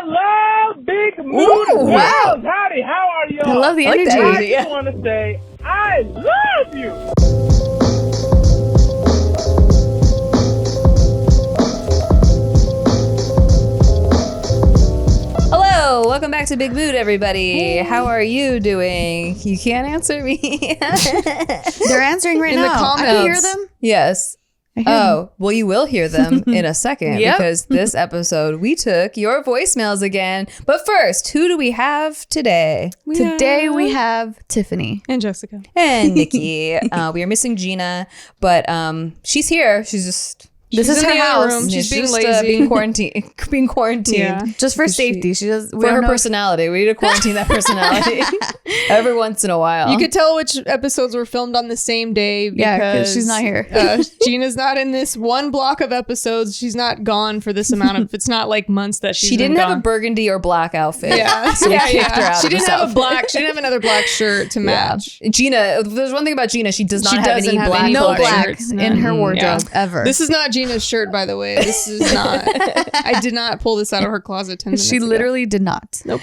Hello, Big Mood. Wow. Howdy, how are y'all? I love the energy. I just want to say, I love you. Hello, welcome back to Big Mood, everybody. Hey. How are you doing? You can't answer me. They're answering right in now. the comments. I can hear them. Yes. Them. Well, you will hear them in a second Yep. because this episode we took your voicemails again. But first, who do we have today? Today we have Tiffany and Jessica and Nikki. We are missing Gina, but she's here. She's This is her house. Room. She's being just, lazy. being quarantined. Yeah. Just for safety. She does For her personality. We need to quarantine that personality every once in a while. You could tell which episodes were filmed on the same day because she's not here. Gina's not in this one block of episodes. She's not gone for this amount of. It's not like months that she didn't have a burgundy or black outfit. Yeah, so we kicked her out. She of didn't this have outfit. a black. She didn't have another black shirt to match. Gina, there's one thing about Gina. She does not have doesn't any have black. any no black black shirts. in her wardrobe ever. This is not Gina's shirt, by the way. This is not. I did not pull this out of her closet 10 minutes She ago. literally did not. Nope.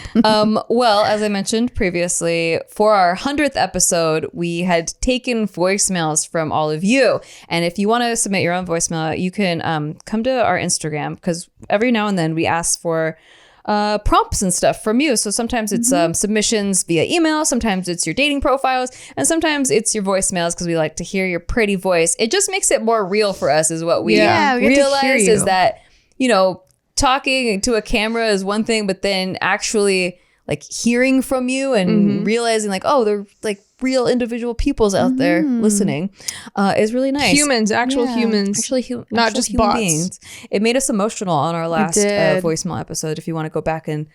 Well, as I mentioned previously, for our 100th episode, we had taken voicemails from all of you. And if you want to submit your own voicemail, you can come to our Instagram because every now and then we ask for prompts and stuff from you. So sometimes it's submissions via email, sometimes it's your dating profiles, and sometimes it's your voicemails because we like to hear your pretty voice. It just makes it more real for us is what we we get to hear realize you. is that, you know, talking to a camera is one thing, but then actually like hearing from you and realizing like, oh, they're like real individual peoples out there listening is really nice. Humans, actual humans. Not actual just human bots. beings. It made us emotional on our last did. voicemail episode. If you want to go back and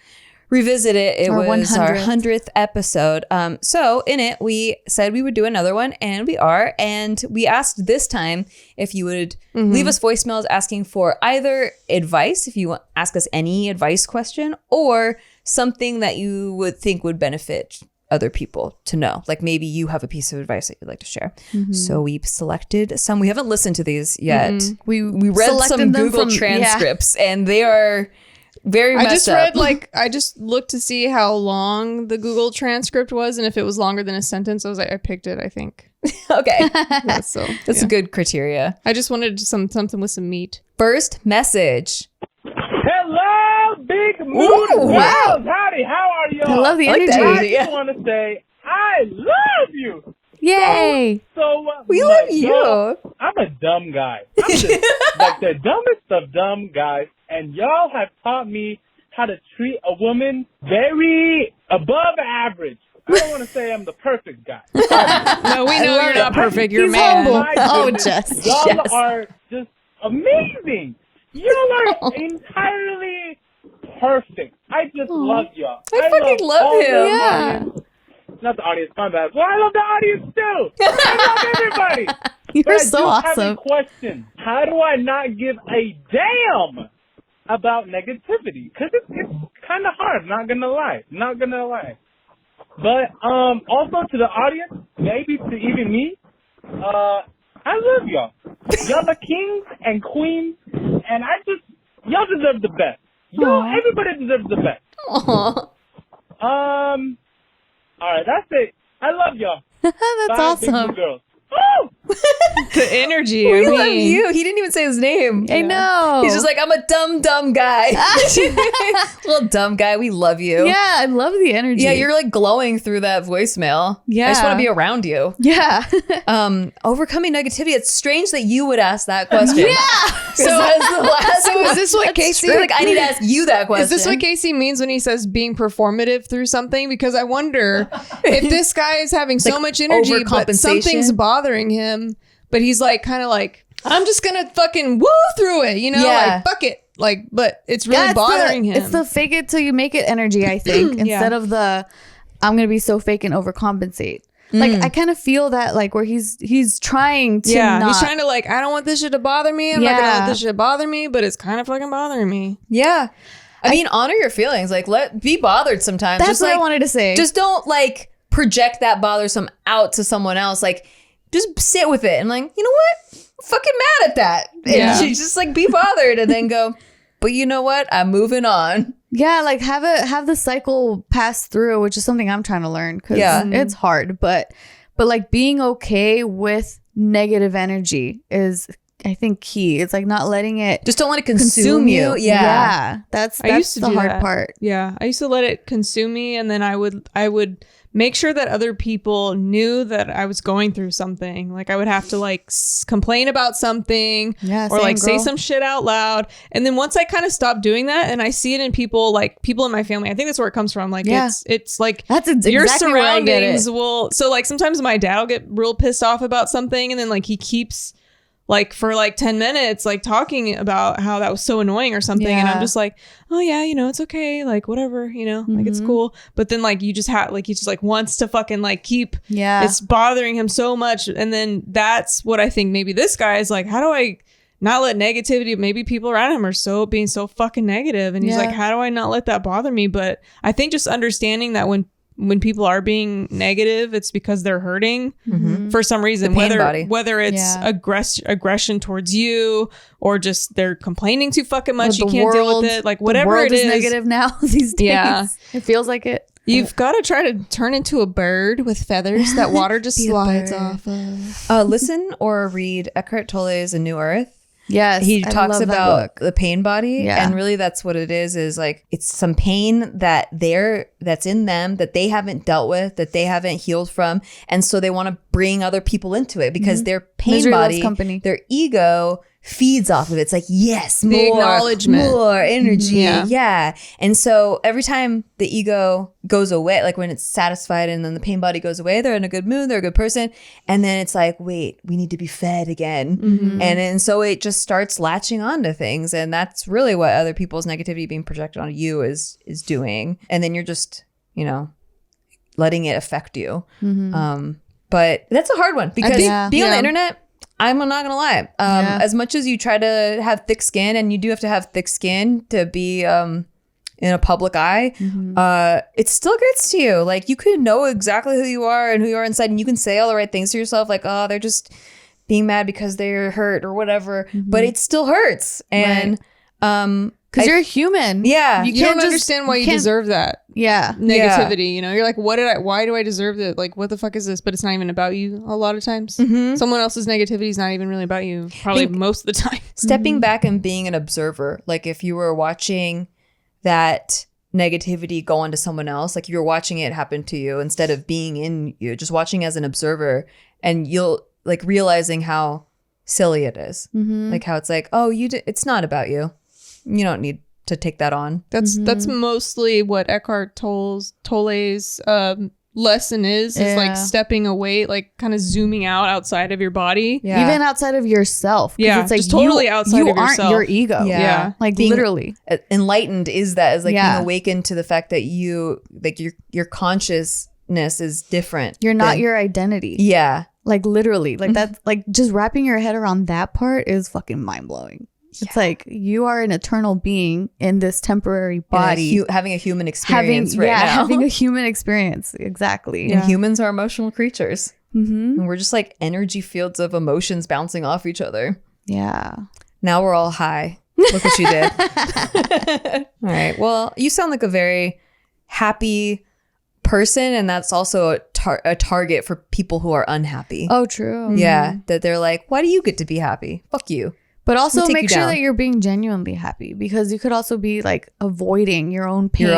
revisit it, it Our was our 100th. 100th episode. So in it, we said we would do another one, and we are. And we asked this time if you would leave us voicemails asking for either advice, if you ask us any advice question, or something that you would think would benefit other people to know. Like maybe you have a piece of advice that you'd like to share. So we selected some. We haven't listened to these yet. We read selected some them Google from- transcripts, and they are very messed up. I just looked to see how long the Google transcript was, and if it was longer than a sentence, I was like, I picked it, I think. Okay. Yeah, so That's a good criteria. I just wanted something with some meat. First message. Hello, Big Mood. wow. Howdy, how are y'all? I love the I like energy. that. I just want to say, I love you. Yay. So We much. love you. Y'all, I'm a dumb guy. I'm just like the dumbest of dumb guys, and y'all have taught me how to treat a woman very above average. I don't want to say I'm the perfect guy. No, we know you're not perfect. You're a He's man. humble. My Oh, goodness, Jess. y'all Jess. are just amazing. Y'all are entirely perfect. I just love y'all. I fucking love all him. the Yeah. audience. Not the audience, my bad. Well, I love the audience too. I love everybody. You're But I so do have awesome. a question. How do I not give a damn about negativity? Because it's kind of hard. Not gonna lie. But also to the audience, maybe to even me, I love y'all. Y'all the kings and queens, and y'all deserve the best. Everybody deserves the best. Aw. All right, that's it. I love y'all. That's Bye, big awesome. blue girls. Woo! The energy. We I love mean, you. He didn't even say his name. I know. He's just like, I'm a dumb guy. Little dumb guy. We love you. Yeah, I love the energy. Yeah, you're like glowing through that voicemail. Yeah. I just want to be around you. Yeah. Overcoming negativity. It's strange that you would ask that question. Yeah. So that's the last So is this what Casey? like I need to ask you that question. Is this what Casey means when he says being performative through something? Because I wonder if this guy is having so Like much energy, but overcompensation? something's bothering him. But he's like, kind of like, I'm just gonna fucking woo through it, you know, Yeah. like fuck it, like. But it's really it's bothering him. It's the fake it till you make it energy, I think, instead of the I'm gonna be so fake and overcompensate. Like I kind of feel that like where he's trying to not. he's trying to like, I don't want this shit to bother me. I'm not gonna let this shit bother me, but it's kind of fucking bothering me. Yeah. I mean, honor your feelings. Like, be bothered sometimes. That's just what like, I wanted to say. Just don't like project that bothersome out to someone else. Like, just sit with it and like, you know what? I'm fucking mad at that. And Yeah. she just like be bothered and then go, but you know what? I'm moving on. Yeah, like have the cycle pass through, which is something I'm trying to learn because it's hard. But like being okay with negative energy is, I think, key. It's like not letting it just don't let it consume you. Yeah, that's the hard part. Yeah, I used to let it consume me, and then I would make sure that other people knew that I was going through something. Like I would have to like complain about something or like say some shit out loud. And then once I kind of stopped doing that, and I see it in people, like people in my family, I think that's where it comes from. Like it's like that's exactly your surroundings will. So like sometimes my dad will get real pissed off about something, and then like he keeps like for like 10 minutes like talking about how that was so annoying or something, and I'm just like, oh yeah, you know, it's okay, like whatever, you know, like it's cool. But then like you just have like he just like wants to fucking like keep it's bothering him so much. And then that's what I think maybe this guy is like, how do I not let negativity, maybe people around him are being so fucking negative, and he's like, how do I not let that bother me? But I think just understanding that when people are being negative, it's because they're hurting for some reason, whether it's aggression towards you or just they're complaining too fucking much. You can't deal with it. Like whatever it is negative now these days. Yeah. It feels like it. You've got to try to turn into a bird with feathers that water just slides off of. Listen or read Eckhart Tolle's A New Earth. Yes, he talks about the pain body, and really that's what it is like it's some pain that's in them that they haven't dealt with, that they haven't healed from, and so they want to bring other people into it because their pain body, their ego feeds off of it. It's like, yes, more acknowledgement, more energy, yeah. And so every time the ego goes away, like when it's satisfied and then the pain body goes away, they're in a good mood, they're a good person, and then it's like, wait, we need to be fed again. And so it just starts latching on to things, and that's really what other people's negativity being projected on you is doing. And then you're just, you know, letting it affect you. But that's a hard one because being on the internet, I'm not gonna lie. As much as you try to have thick skin, and you do have to have thick skin to be in a public eye, it still gets to you. Like you could know exactly who you are and who you are inside, and you can say all the right things to yourself, like, oh, they're just being mad because they're hurt or whatever. But it still hurts, and because you're a human. Yeah, you don't understand why you deserve that. Yeah, negativity. You know, you're like, why do I deserve it? Like, what the fuck is this? But it's not even about you. A lot of times, someone else's negativity is not even really about you. Probably most of the time. Stepping back and being an observer, like if you were watching that negativity go onto someone else, like you're watching it happen to you instead of being in you, just watching as an observer, and you'll like realizing how silly it is, like how it's like, oh, it's not about you. You don't need to take that on. That's mostly what Eckhart Tolle's lesson is like stepping away, like kind of zooming outside of your body, even outside of yourself. It's like just totally outside of yourself. You aren't your ego. Like being literally enlightened is like being awakened to the fact that you like your consciousness is different. You're not your identity. Like literally, like that's like just wrapping your head around that part is fucking mind-blowing. It's like you are an eternal being in this temporary body, having a human experience now. Having a human experience. Exactly. And humans are emotional creatures. And we're just like energy fields of emotions bouncing off each other. Yeah. Now we're all high. Look what you did. All right. Well, you sound like a very happy person, and that's also a target for people who are unhappy. Oh, true. Yeah. That they're like, why do you get to be happy? Fuck you. But also make sure that you're being genuinely happy, because you could also be like avoiding your own pain,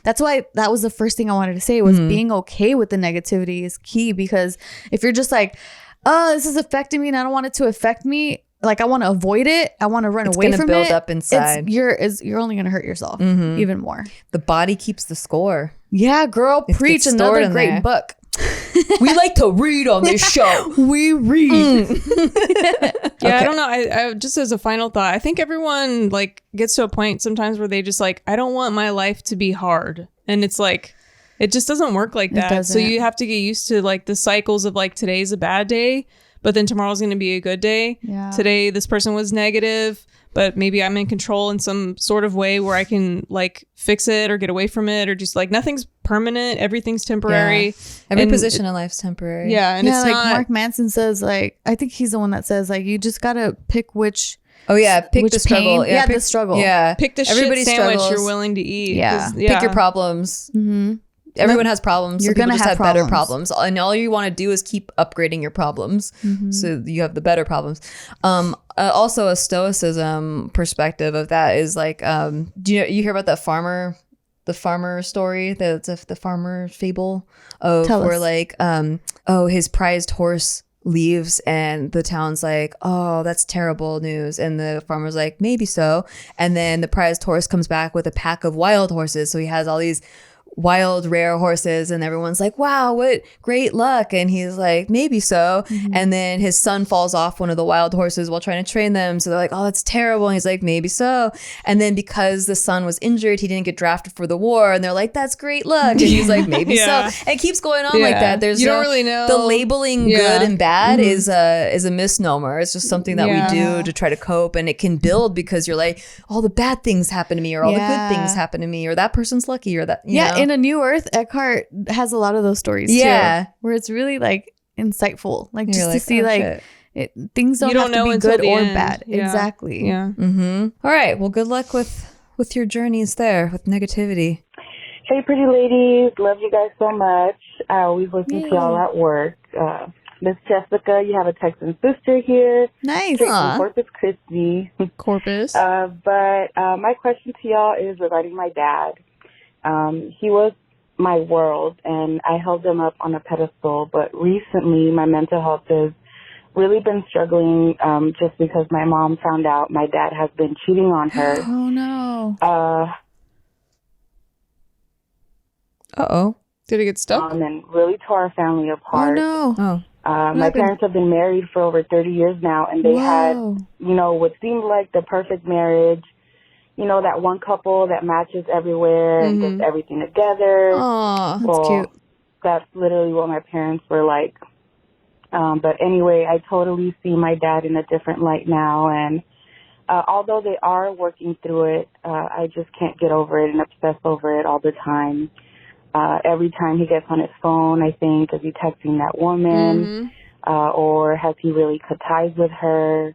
that's why that was the first thing I wanted to say was being okay with the negativity is key, because if you're just like, oh, this is affecting me and I don't want it to affect me, like I want to avoid it, I want to run away from it, build up inside. You're only gonna hurt yourself even more. The body keeps the score. Yeah, girl, preach. Another great book. We like to read on this show. We read. I don't know. I just as a final thought, I think everyone like gets to a point sometimes where they just like, I don't want my life to be hard, and it's like it just doesn't work like that. So you have to get used to like the cycles of like today's a bad day, but then tomorrow's going to be a good day. Today this person was negative, but maybe I'm in control in some sort of way where I can like fix it or get away from it, or just like nothing's permanent, everything's temporary. Every position in life's temporary. And it's like not. Mark Manson says, like I think he's the one that says like you just gotta pick which Oh yeah, pick the struggle. Pain? Yeah, the struggle. Yeah, pick the shit sandwich you're willing to eat. Yeah. Pick your problems. Everyone has problems. You're going to have better problems. And all you want to do is keep upgrading your problems. So you have the better problems. Also a stoicism perspective of that is like, do you hear about that the farmer story, the farmer fable of where like, his prized horse leaves and the town's like, oh, that's terrible news. And the farmer's like, maybe so. And then the prized horse comes back with a pack of wild horses. So he has all these wild, rare horses, and everyone's like, wow, what great luck. And he's like, maybe so. And then his son falls off one of the wild horses while trying to train them. So they're like, oh, that's terrible. And he's like, maybe so. And then because the son was injured, he didn't get drafted for the war. And they're like, that's great luck. And he's like, maybe so. And it keeps going on like that. There's you don't really know. The labeling good and bad is a misnomer. It's just something that we do to try to cope. And it can build because you're like, all the bad things happen to me, or all the good things happen to me, or that person's lucky, or that, you know. In A New Earth, Eckhart has a lot of those stories too, where it's really like insightful, like just to see things don't have to be good or bad. Exactly. All right, well, good luck with your journeys there with negativity. Hey, pretty ladies, love you guys so much. I always listen to y'all at work. Miss Jessica, you have a Texan sister here. Nice. From Corpus Christi. Corpus. But my question to y'all is regarding my dad. He was my world, and I held him up on a pedestal. But recently, my mental health has really been struggling just because my mom found out my dad has been cheating on her. Oh, no. Uh-oh. Did it get stuck? And really tore our family apart. Oh, no. My parents have been married for over 30 years now, and they had, what seemed like the perfect marriage. You know, that one couple that matches everywhere and does everything together. Oh, that's cute. That's literally what my parents were like. But anyway, I totally see my dad in a different light now. And although they are working through it, I just can't get over it and obsess over it all the time. Every time he gets on his phone, I think, is he texting that woman? Or has he really cut ties with her?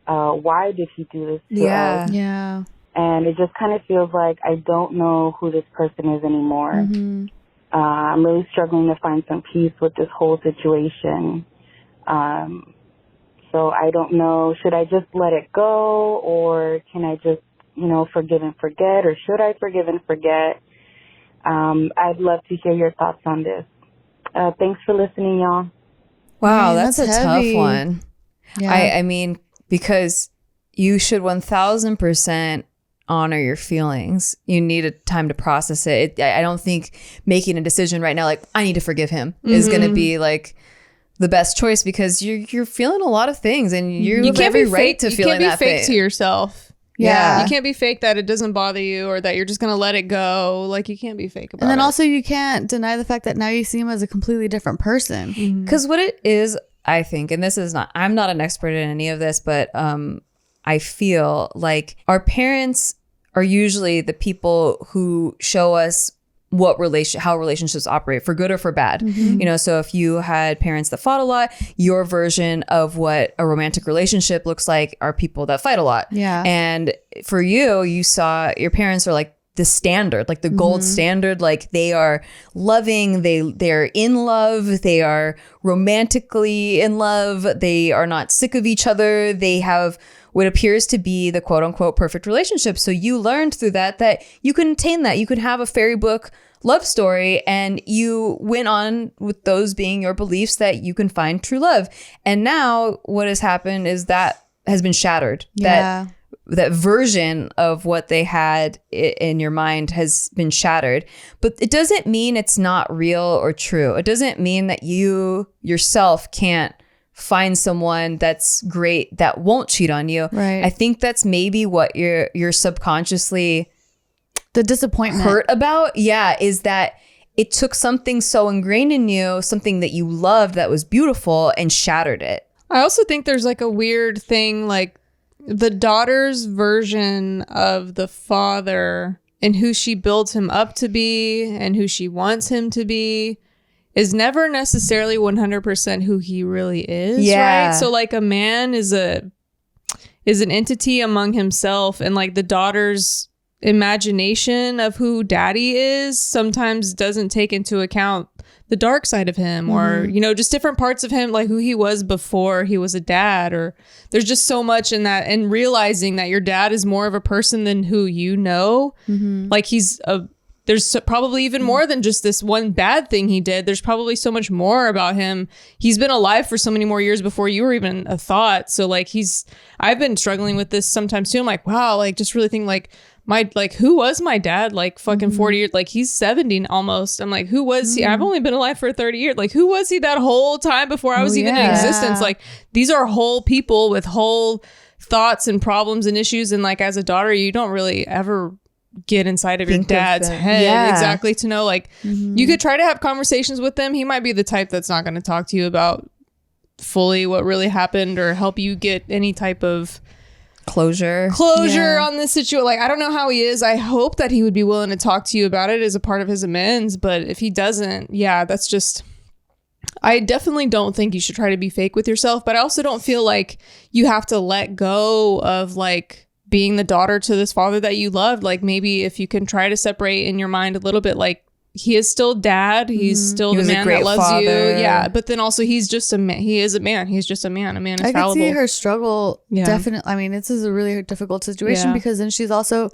Why did he do this to us? Yeah. And it just kind of feels like I don't know who this person is anymore. I'm really struggling to find some peace with this whole situation. So I don't know, should I just let it go, or can I just, forgive and forget, or should I forgive and forget? I'd love to hear your thoughts on this. Thanks for listening, y'all. Wow, that's a heavy. tough one. Yeah. I mean, because you should 1000% honor your feelings. You need a time to process it. I don't think making a decision right now, like, I need to forgive him, is going to be like the best choice, because you're feeling a lot of things, and you have every right to feeling that. You can't be fake to yourself. Yeah. You can't be fake that it doesn't bother you, or that you're just going to let it go. Like, you can't be fake about it. And then also you can't deny the fact that now you see him as a completely different person. Because what it is, I think, and I'm not an expert in any of this, but I feel like our parents are usually the people who show us how relationships operate, for good or for bad. So if you had parents that fought a lot, your version of what a romantic relationship looks like are people that fight a lot. Yeah. And for you saw your parents are like the standard, like the gold standard. Like, they are loving, they're in love, they are romantically in love, they are not sick of each other, they have what appears to be the quote unquote perfect relationship. So you learned through that you can attain that. You could have a fairy book love story, and you went on with those being your beliefs that you can find true love. And now what has happened is that has been shattered. Yeah. That version of what they had in your mind has been shattered. But it doesn't mean it's not real or true. It doesn't mean that you yourself can't find someone that's great that won't cheat on you. Right. I think that's maybe what you're subconsciously the disappointment hurt about. Yeah, is that it took something so ingrained in you, something that you loved that was beautiful, and shattered it. I also think there's like a weird thing, like the daughter's version of the father and who she builds him up to be and who she wants him to be is never necessarily 100% who he really is. Yeah. Right. So like a man is is an entity among himself, and like the daughter's imagination of who daddy is sometimes doesn't take into account the dark side of him, or you know, just different parts of him, like who he was before he was a dad. Or there's just so much in that, and realizing that your dad is more of a person than who you know. Like there's probably even more than just this one bad thing he did. There's probably so much more about him. He's been alive for so many more years before you were even a thought. So like I've been struggling with this sometimes too. I'm like, wow, like just really think like who was my dad? Like fucking 40 years, like he's 70 almost. I'm like, who was he? I've only been alive for 30 years. Like who was he that whole time before I was even in existence? Like these are whole people with whole thoughts and problems and issues. And like as a daughter, you don't really ever get inside of your dad's head exactly to know, like you could try to have conversations with them. He might be the type that's not going to talk to you about fully what really happened or help you get any type of closure on this situation. Like I don't know how he is. I hope that he would be willing to talk to you about it as a part of his amends, but if he doesn't, that's just, I definitely don't think you should try to be fake with yourself, but I also don't feel like you have to let go of like being the daughter to this father that you loved. Like maybe if you can try to separate in your mind a little bit, like he is still dad. He's still the man that loves father. You. Yeah. But then also he's just a man. He is a man. He's just a man. A man is fallible. I can see her struggle. Definitely. I mean, this is a really difficult situation because then she's also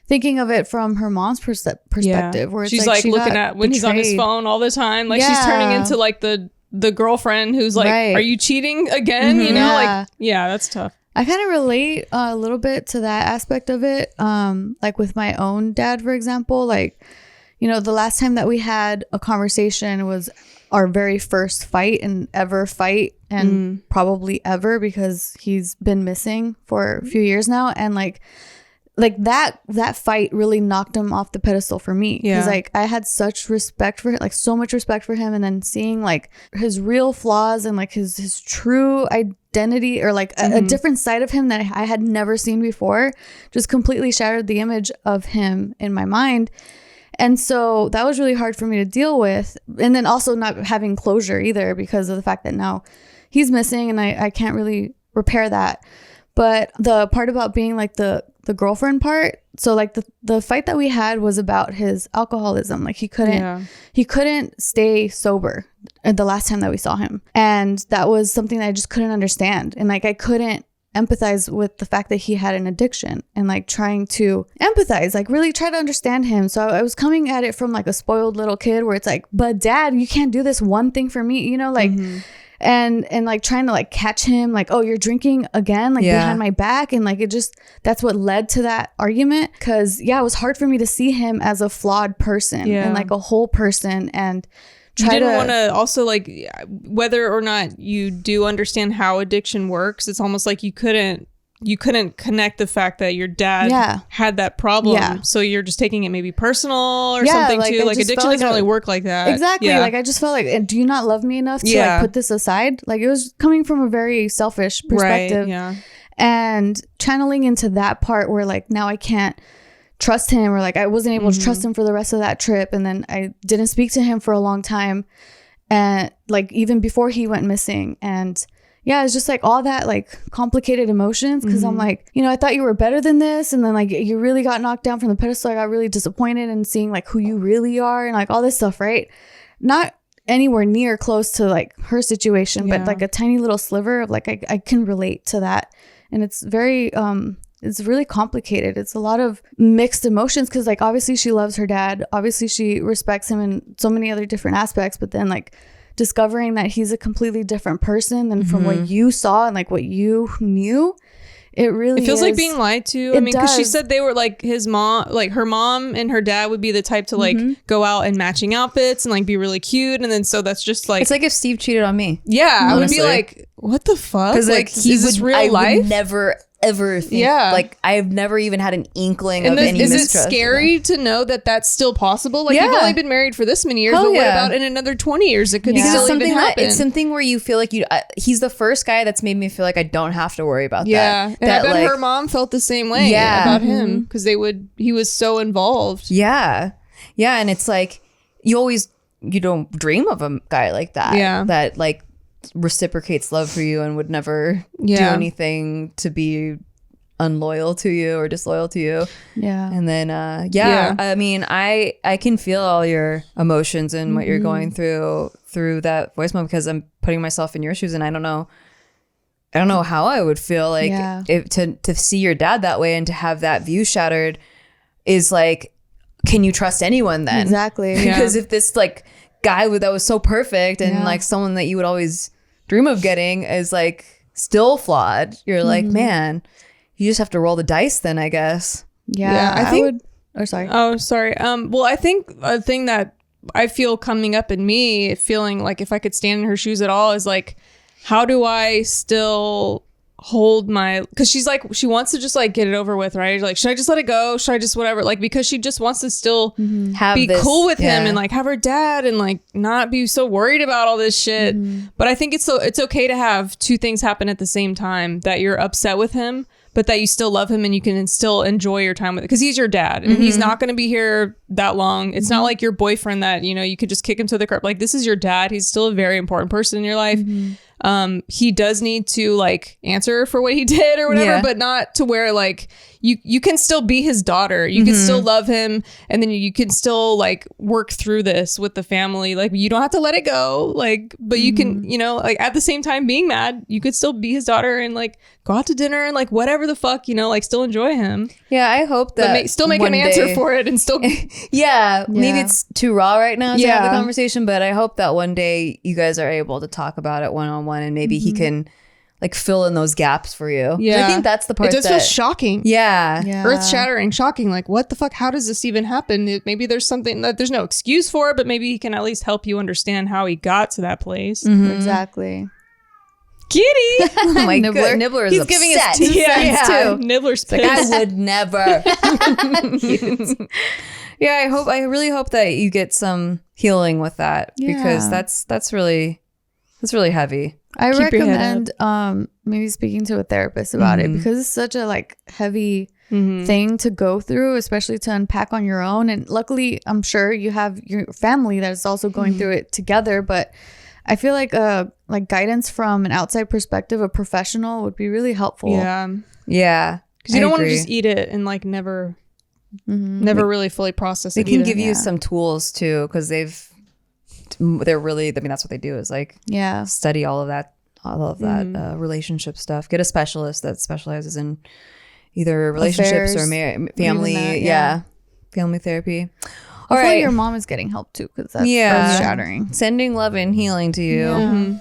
thinking of it from her mom's perspective, where it's she's like looking at when he's on his phone all the time. Like she's turning into like the girlfriend who's like, are you cheating again? You know, like, that's tough. I kind of relate a little bit to that aspect of it. Like with my own dad, for example, like, you know, the last time that we had a conversation was our very first fight and probably ever, because he's been missing for a few years now. And like that fight really knocked him off the pedestal for me. Because like I had such respect for him, like so much respect for him, and then seeing like his real flaws and like his true identity, or like a different side of him that I had never seen before, just completely shattered the image of him in my mind. And so that was really hard for me to deal with. And then also not having closure either, because of the fact that now he's missing and I can't really repair that. But the part about being like the girlfriend part, so like the fight that we had was about his alcoholism. Like he couldn't stay sober the last time that we saw him, and that was something that I just couldn't understand. And like I couldn't empathize with the fact that he had an addiction, and like trying to empathize, like really try to understand him. So I was coming at it from like a spoiled little kid, where it's like, but dad, you can't do this one thing for me, you know, like and like trying to like catch him, like, oh, you're drinking again, like behind my back. And like it just, that's what led to that argument. Because it was hard for me to see him as a flawed person and like a whole person. And you didn't want to also, like, whether or not you do understand how addiction works, it's almost like you couldn't connect the fact that your dad had that problem. So you're just taking it maybe personal or something like, too. Like addiction doesn't really work like that. Exactly. Like I just felt like, do you not love me enough to like put this aside? Like it was coming from a very selfish perspective. And channeling into that part where like now I can't trust him, or like I wasn't able to trust him for the rest of that trip. And then I didn't speak to him for a long time, and like even before he went missing. And it's just like all that like complicated emotions, because I'm like, you know, I thought you were better than this, and then like you really got knocked down from the pedestal. I got really disappointed in seeing like who you really are, and like all this stuff, right? Not anywhere near close to like her situation, but like a tiny little sliver of like I can relate to that. And it's very it's really complicated. It's a lot of mixed emotions, because like obviously she loves her dad, obviously she respects him in so many other different aspects, but then like discovering that he's a completely different person than from what you saw and like what you knew, it feels like being lied to. I mean, because she said they were like his mom, like her mom and her dad would be the type to like go out in matching outfits and like be really cute, and then so that's just like, it's like if Steve cheated on me. I would be like, what the fuck? Because like is this real life? Would never ever think, like I've never even had an inkling of any mistrust. Is it scary to know that that's still possible? Like you've only been married for this many years, but what about in another 20 years? It could still even happen. It's something where you feel like he's the first guy that's made me feel like I don't have to worry about that. And I bet her mom felt the same way about him, because he was so involved. And it's like you don't dream of a guy like that. That like reciprocates love for you and would never do anything to be unloyal to you or disloyal to you. Yeah. And then I mean, I can feel all your emotions and what you're going through that voicemail, because I'm putting myself in your shoes, and I don't know how I would feel like if to see your dad that way and to have that view shattered is like, can you trust anyone then? Exactly. Because if this like guy that was so perfect and like someone that you would always dream of getting is like still flawed, you're like, man, you just have to roll the dice then, I guess. Yeah, I think. Sorry. Well, I think a thing that I feel coming up in me, feeling like if I could stand in her shoes at all, is like, how do I still hold my, because she's like, she wants to just like get it over with, right? Like, should I just let it go? Should I just whatever? Like, because she just wants to still be cool with him and like have her dad and like not be so worried about all this shit. But I think it's okay to have two things happen at the same time, that you're upset with him, but that you still love him and you can still enjoy your time with it, because he's your dad and he's not going to be here that long. It's not like your boyfriend that, you know, you could just kick him to the curb. Like, this is your dad. He's still a very important person in your life. He does need to like answer for what he did or whatever, but not to where like you can still be his daughter. You can still love him, and then you can still like work through this with the family. Like, you don't have to let it go. Like, but you can, you know, like at the same time being mad, you could still be his daughter and like go out to dinner and like whatever the fuck, you know, like still enjoy him. Yeah, I hope that still make him answer for it and still. Maybe it's too raw right now to have the conversation, but I hope that one day you guys are able to talk about it one-on-one, and maybe he can like fill in those gaps for you. Yeah, I think that's the part. It does feel shocking. Yeah. Earth shattering, shocking. Like, what the fuck? How does this even happen? Maybe there's something that there's no excuse for it, but maybe he can at least help you understand how he got to that place. Exactly. Kitty. Oh my god, Nibbler is He's upset. giving his 2 cents too. Nibbler's Like, pissed. I would never. Yeah, I really hope that you get some healing with that, because that's really heavy. I Keep your head recommend maybe speaking to a therapist about it, because it's such a like heavy thing to go through, especially to unpack on your own. And luckily, I'm sure you have your family that's also going through it together. But I feel like guidance from an outside perspective, a professional, would be really helpful. Yeah, because you don't want to just eat it and like never really fully process it. They can give you some tools too, because they're really, I mean, that's what they do, is like study all of that relationship stuff. Get a specialist that specializes in either relationships or family. Family therapy. All right, your mom is getting help too, because that's earth-shattering. Sending love and healing to you.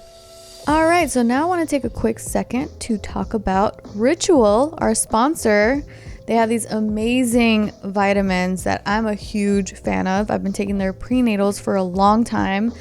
All right, so now I want to take a quick second to talk about Ritual, our sponsor. They have these amazing vitamins that I'm a huge fan of. I've been taking their prenatals for a long time.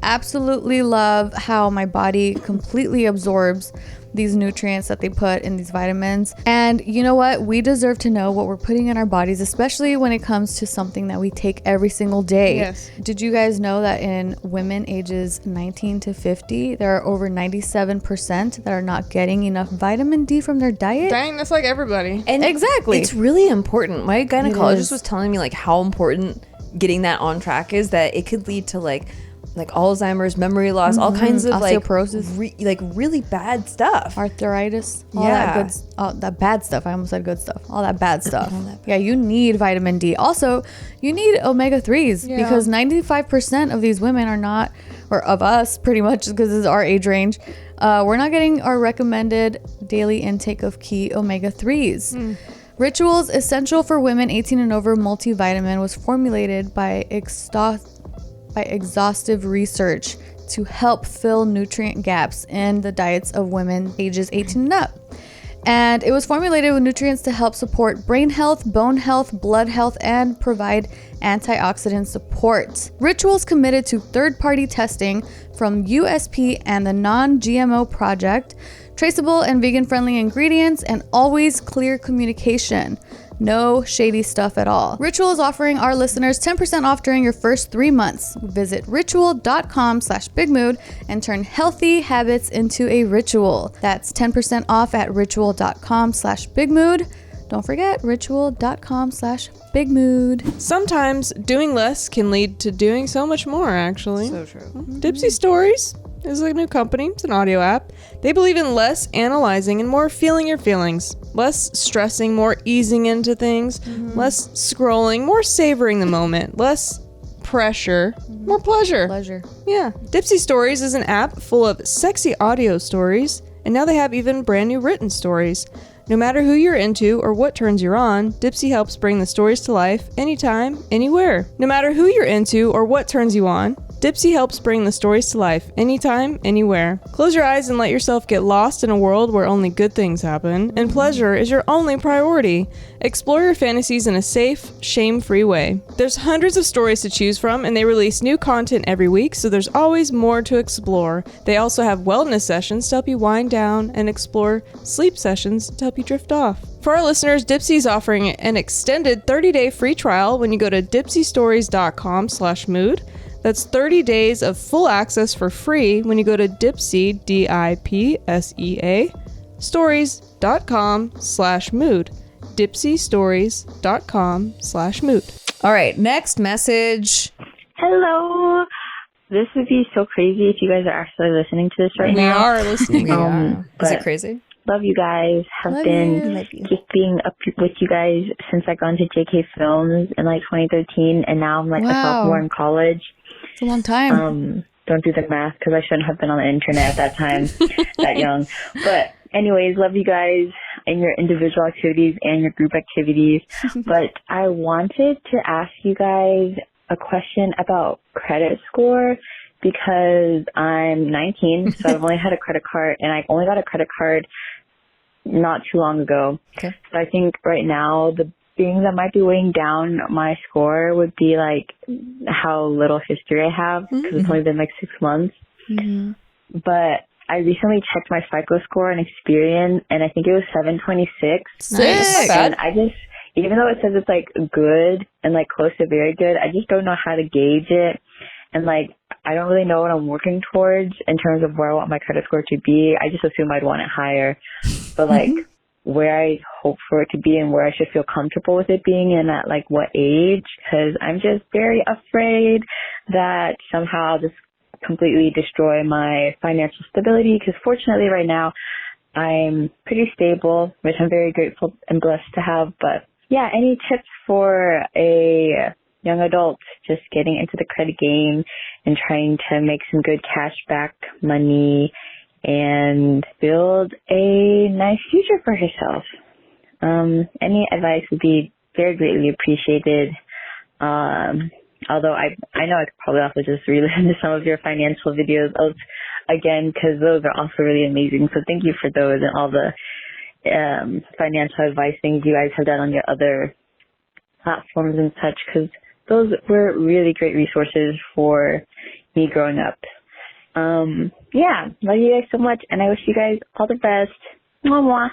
Absolutely love how my body completely absorbs these nutrients that they put in these vitamins. And you know what? We deserve to know what we're putting in our bodies, especially when it comes to something that we take every single day. Yes. Did you guys know that in women ages 19 to 50, there are over 97% that are not getting enough vitamin D from their diet? Dang, that's like everybody. And exactly. It's really important. My gynecologist was telling me like how important getting that on track is, that it could lead to like Alzheimer's, memory loss, all kinds of osteoporosis, like really bad stuff, arthritis, all that bad stuff. I almost said good stuff. All that bad stuff. Yeah, you need vitamin D. Also, you need omega-3s because 95% of these women are not, or of us pretty much, because this is our age range, we're not getting our recommended daily intake of key omega-3s. Ritual's Essential for Women 18 and Over multivitamin was formulated by exhaustive research to help fill nutrient gaps in the diets of women ages 18 and up. And it was formulated with nutrients to help support brain health, bone health, blood health, and provide antioxidant support. Ritual's committed to third-party testing from USP and the Non-GMO Project, traceable and vegan-friendly ingredients, and always clear communication. No shady stuff at all. Ritual is offering our listeners 10% off during your first 3 months. Visit ritual.com/bigmood and turn healthy habits into a ritual. That's 10% off at ritual.com/bigmood. Don't forget ritual.com/bigmood. Sometimes doing less can lead to doing so much more, actually. So true. Dipsy stories. is a new company. It's an audio app. They believe in less analyzing and more feeling your feelings. Less stressing, more easing into things. Less scrolling, more savoring the moment. Less pressure, more pleasure. Yeah. Dipsy Stories is an app full of sexy audio stories, and now they have even brand new written stories. No matter who you're into or what turns you're on, Dipsy helps bring the stories to life anytime, anywhere. No matter who you're into or what turns you on, Dipsy helps bring the stories to life anytime, anywhere. Close your eyes and let yourself get lost in a world where only good things happen, and pleasure is your only priority. Explore your fantasies in a safe, shame-free way. There's hundreds of stories to choose from, and they release new content every week, so there's always more to explore. They also have wellness sessions to help you wind down and explore sleep sessions to help you drift off. For our listeners, Dipsy is offering an extended 30-day free trial when you go to dipsystories.com/mood. That's 30 days of full access for free when you go to Dipsea, DIPSEA, stories.com/mood. Dipsystories.com/mood. All right, next message. Hello. This would be so crazy if you guys are actually listening to this right now. We are listening. Is it crazy? Love you guys. Have been just being up with you guys since I got into JK Films in like 2013, and now I'm like a sophomore in college. It's a long time. Don't do the math because I shouldn't have been on the internet at that time, that young. But anyways, love you guys in your individual activities and your group activities. But I wanted to ask you guys a question about credit score because I'm 19, so I've only had a credit card, and I only got a credit card not too long ago. Okay. So I think right now the thing that might be weighing down my score would be like how little history I have because it's only been like 6 months. But I recently checked my FICO score and Experian, and I think it was 726. Nice. And I just, even though it says it's like good and like close to very good, I just don't know how to gauge it. And like, I don't really know what I'm working towards in terms of where I want my credit score to be. I just assume I'd want it higher. But like, where I hope for it to be and where I should feel comfortable with it being and at like what age, because I'm just very afraid that somehow I'll just completely destroy my financial stability, because fortunately right now I'm pretty stable, which I'm very grateful and blessed to have. But yeah, any tips for a young adult just getting into the credit game and trying to make some good cash back money and build a nice future for herself? Any advice would be very greatly appreciated. Although I know I could probably also just re-listen to some of your financial videos again, because those are also really amazing. So thank you for those and all the financial advice things you guys have done on your other platforms and such, because those were really great resources for me growing up. Yeah, love you guys so much, and I wish you guys all the best. Mwah, mwah.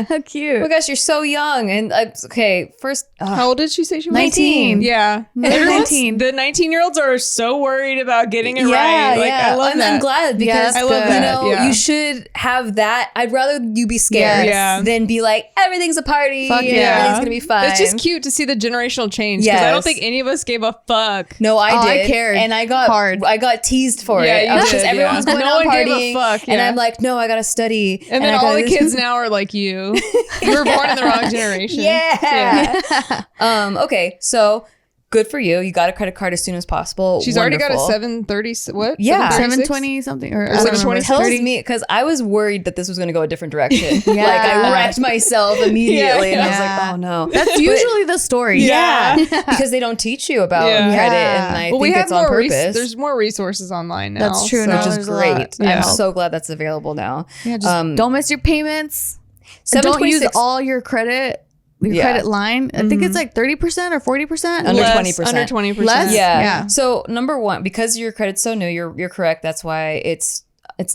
How cute. Oh my gosh, you're so young. And okay, first, how old did she say she was? 19. Yeah. 19. The 19-year-olds are so worried about getting it right. Like, I love that. I'm glad because I love that. You should have that. I'd rather you be scared than be like, everything's a party. Fuck yeah. Everything's going to be fine. It's just cute to see the generational change, because I don't think any of us gave a fuck. No, I did. I cared. And I got hard. I got teased for it. You Because everyone's going out partying. Fuck, and I'm like, no, I got to study. And then all the kids now are like you. You were born in the wrong generation. Yeah. Okay, so good for you. You got a credit card as soon as possible. She's already got a 730. What? Yeah, 720 something or 720. Tells me, because I was worried that this was going to go a different direction. Like I wrecked myself immediately, and I was like, oh no. That's usually the story. Yeah, because they don't teach you about credit, and I think it's on purpose. There's more resources online now. That's true. Which is great. Yeah. I'm so glad that's available now. Yeah, just don't miss your payments. Don't use all your credit. Credit line. I think it's like 30% or 40%. Under 20%. Under 20%. Less? Yeah. So number one, because your credit's so new, you're correct. That's why it's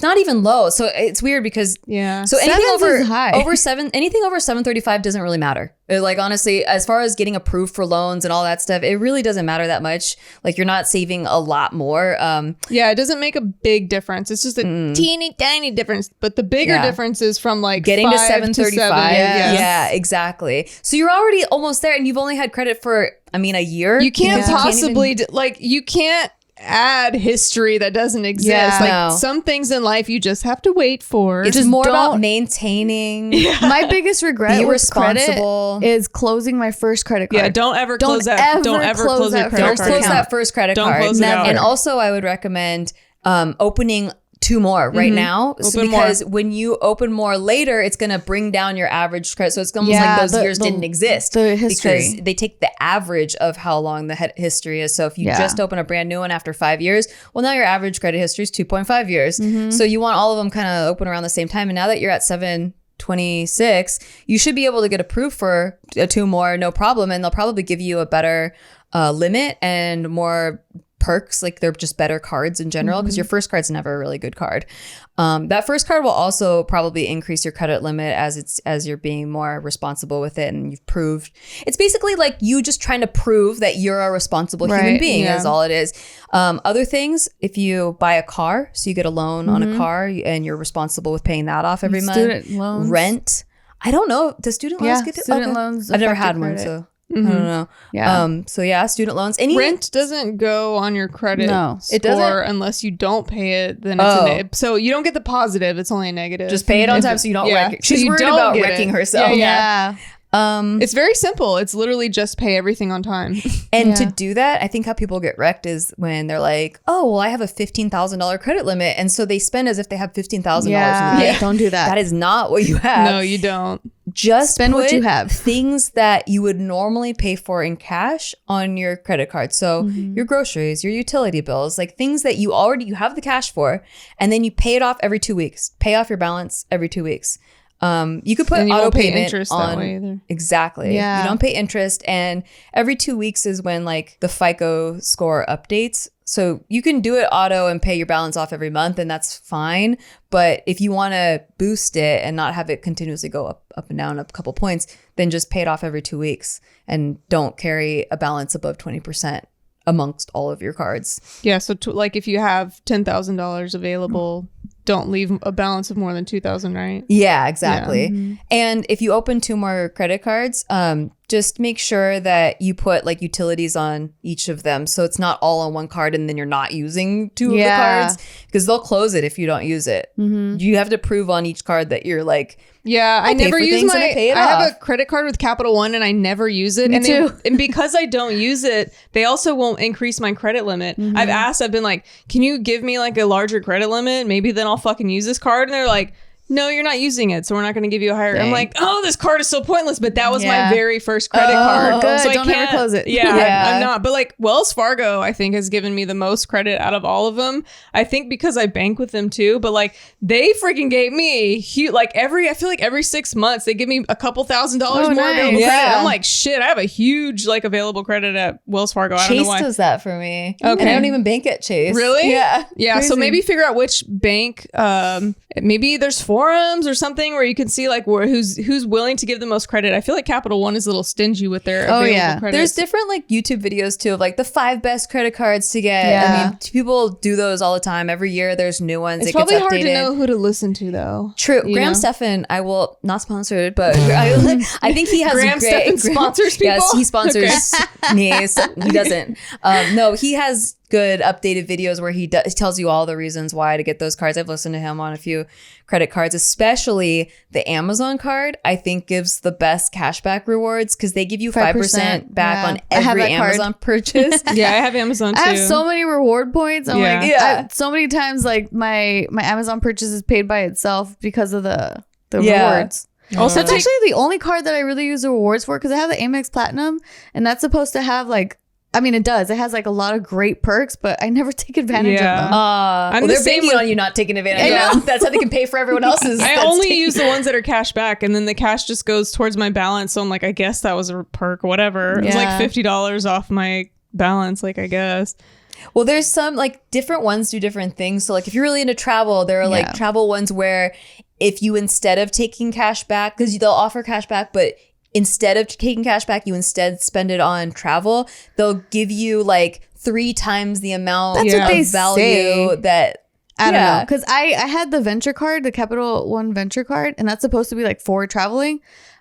not even low. So it's weird because so anything over 735 doesn't really matter. Like honestly, as far as getting approved for loans and all that stuff, it really doesn't matter that much. Like you're not saving a lot more. It doesn't make a big difference. It's just a teeny tiny difference. But the bigger difference is from like getting to 735. Yeah, exactly. So you're already almost there, and you've only had credit for a year. You can't possibly you can't add history that doesn't exist. Yeah. Like No. some things in life you just have to wait for. It's Just more about don't- maintaining. My biggest regret Be with responsible. credit is closing my first credit card. Yeah, don't ever Don't close that. ever Don't ever close close that your credit Don't card close account. that first credit Don't card. close it out. And also, I would recommend opening 2 more right now. So Open because when you open more later, it's going to bring down your average credit. So it's almost Yeah, like those years the- didn't exist. the history. Because they take the average of how long the history is. So if you Yeah. just open a brand new one after 5 years, well, now your average credit history is 2.5 years. Mm-hmm. So you want all of them kind of open around the same time. And now that you're at 726, you should be able to get approved for 2 more, no problem. And they'll probably give you a better limit and more perks. Like they're just better cards in general, because your first card's never a really good card. That first card will also probably increase your credit limit as you're being more responsible with it, and you've proved. It's basically like you just trying to prove that you're a responsible human Right, being yeah. is all it is. Other things, if you buy a car, so you get a loan on a car and you're responsible with paying that off every month. Student loans. Rent. I don't know. Does student loans Yeah, get student loans I've never affect your had one, credit. so I don't know. Yeah. So yeah, student loans. Any Rent doesn't go on your credit No. It doesn't? score unless you don't pay it. Then it's so you don't get the positive. It's only a negative. just pay it on If time so you don't yeah. wreck it. So She's you worried don't about get wrecking it. herself. Yeah. Yeah. It's very simple. It's literally just pay everything on time. And to Yeah. do that, I think how people get wrecked is when they're like, "Oh, well, I have a $15,000 credit limit," and so they spend as if they have $15,000 Yeah. in the bank. Don't do that. That is not what you have. No, you don't. Just Spend what put you have. things that you would normally pay for in cash on your credit card. So Mm-hmm. your groceries, your utility bills, like things that you have the cash for, and then you pay it off every 2 weeks. Pay off your balance every 2 weeks. You could put And you auto won't pay payment interest on that way either. exactly. Yeah. You don't pay interest, and every 2 weeks is when like the FICO score updates. So you can do it auto and pay your balance off every month, and that's fine. But if you want to boost it and not have it continuously go up and down a couple points, then just pay it off every 2 weeks and don't carry a balance above 20% amongst all of your cards. Yeah. So like if you have $10,000 available, don't leave a balance of more than $2,000, right? Yeah, exactly. And if you open 2 more credit cards, just make sure that you put like utilities on each of them. So it's not all on one card and then you're not using 2 of the Yeah. cards, because they'll close it if you don't use it. You have to prove on each card that you're like, Yeah, I pay never for use things my. and I pay it have off. a credit card with Capital One, and I never use it. Me and too. and because I don't use it, they also won't increase my credit limit. I've asked. I've been like, "Can you give me like a larger credit limit? Maybe then I'll fucking use this card." And they're like, "No, you're not using it, so we're not going to give you a higher." I'm Dang. like, "Oh, this card is so pointless." But that was my Yeah. very first credit card. good. So I Don't ever can't- close it. Yeah, Yeah. I'm not. But like Wells Fargo, I think has given me the most credit out of all of them. I think because I bank with them too. But like they freaking gave me huge. Like I feel like every 6 months they give me a couple $1,000s Oh, more nice. available Yeah. credit. I'm like, shit, I have a huge like available credit at Wells Fargo. I don't know Chase why. does that for me. Okay. And I don't even bank at Chase. Really? Yeah. Yeah. So Crazy. maybe figure out which bank. Maybe there's forums or something where you can see like who's willing to give the most credit. I feel like Capital One is a little stingy with their Oh, available yeah. credit. There's different like YouTube videos too of like the 5 best credit cards to get. Yeah. I mean, people do those all the time. Every year there's new ones. It's It gets probably hard to updated. know who to listen to though. True. You Graham know? Stephan, I will not sponsored, but I think he has Graham great. Stephan sponsors people? Yes, he sponsors me. So he doesn't. No, he has good updated videos where he tells you all the reasons why to get those cards. I've listened to him on a few credit cards, especially the Amazon card. I think gives the best cashback rewards because they give you 5% back yeah. on I have every that card. Amazon purchase. Yeah, I have Amazon too. I have so many reward points. I'm Yeah. like, Yeah. so many times like my Amazon purchase is paid by itself because of the Yeah. rewards. Also, That's actually the only card that I really use the rewards for because I have the Amex Platinum and that's supposed to have like, I mean, it does. It has like a lot of great perks, but I never take advantage Yeah. of them. Well, the they're same banking with- on you not taking advantage. I know. of. That's how they can pay for everyone else's. I that's only taking- use the ones that are cash back, and then the cash just goes towards my balance. So I'm like, I guess that was a perk, whatever. It was like Yeah. $50 off my balance, like I guess. Well, there's some like different ones do different things. So like if you're really into travel, there are like Yeah. travel ones where if you instead of taking cash back, because they'll offer cash back, but instead of taking cash back, you instead spend it on travel, they'll give you like 3 times the amount That's what of they value say. that I don't yeah. know. Because I had the venture card, the Capital One venture card, and that's supposed to be like for traveling.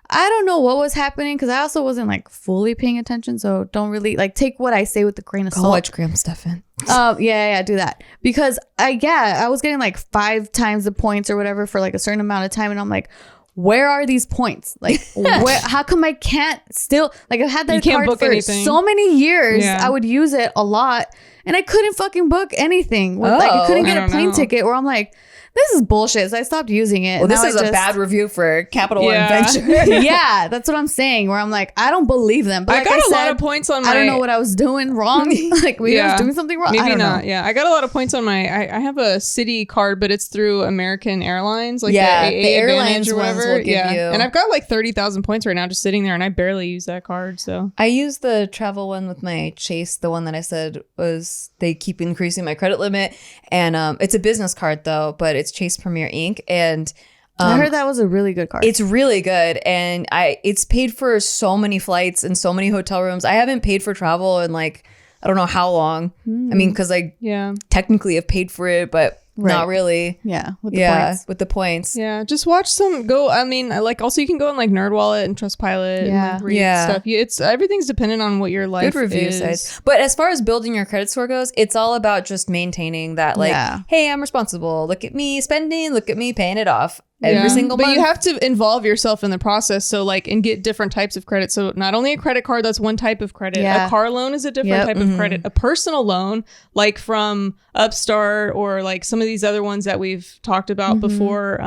I don't know what was happening because I also wasn't like fully paying attention. So don't really like take what I say with a grain of salt. Watch Graham Stefan. Yeah, do that. Because I was getting like 5 times the points or whatever for like a certain amount of time. And I'm like, where are these points? Like, how come I can't still, like I've had that card for so many years. Yeah. I would use it a lot and I couldn't fucking book anything. Like I couldn't get a plane ticket where I'm like, this is bullshit. So I stopped using it. Well, this is a bad review for Capital One Venture. Yeah, that's what I'm saying. Where I'm like, I don't believe them. But I got a lot of points on my... I don't know what I was doing wrong. Like, maybe I was doing something wrong. Maybe I don't know. Yeah, I got a lot of points on my... I have a city card, but it's through American Airlines. Like the airlines or whatever. Will give you. And I've got like 30,000 points right now just sitting there, and I barely use that card. So I use the travel one with my Chase. The one that I said was they keep increasing my credit limit. And it's a business card, though, but it's Chase Premier Inc. And I heard that was a really good card. It's really good, and it's paid for so many flights and so many hotel rooms. I haven't paid for travel in like I don't know how long. I mean, because I technically have paid for it, but not really. Yeah, with the points. Yeah, just watch some. I mean, like also you can go on like NerdWallet and Trustpilot. And like read stuff. It's everything's dependent on what your life good review is. Sites. But as far as building your credit score goes, it's all about just maintaining that. Like, hey, I'm responsible. Look at me spending. Look at me paying it off. Every single month. But you have to involve yourself in the process. So like, and get different types of credit. So not only a credit card, that's one type of credit. A car loan is a different type of credit. A personal loan, like from Upstart or like some of these other ones that we've talked about before.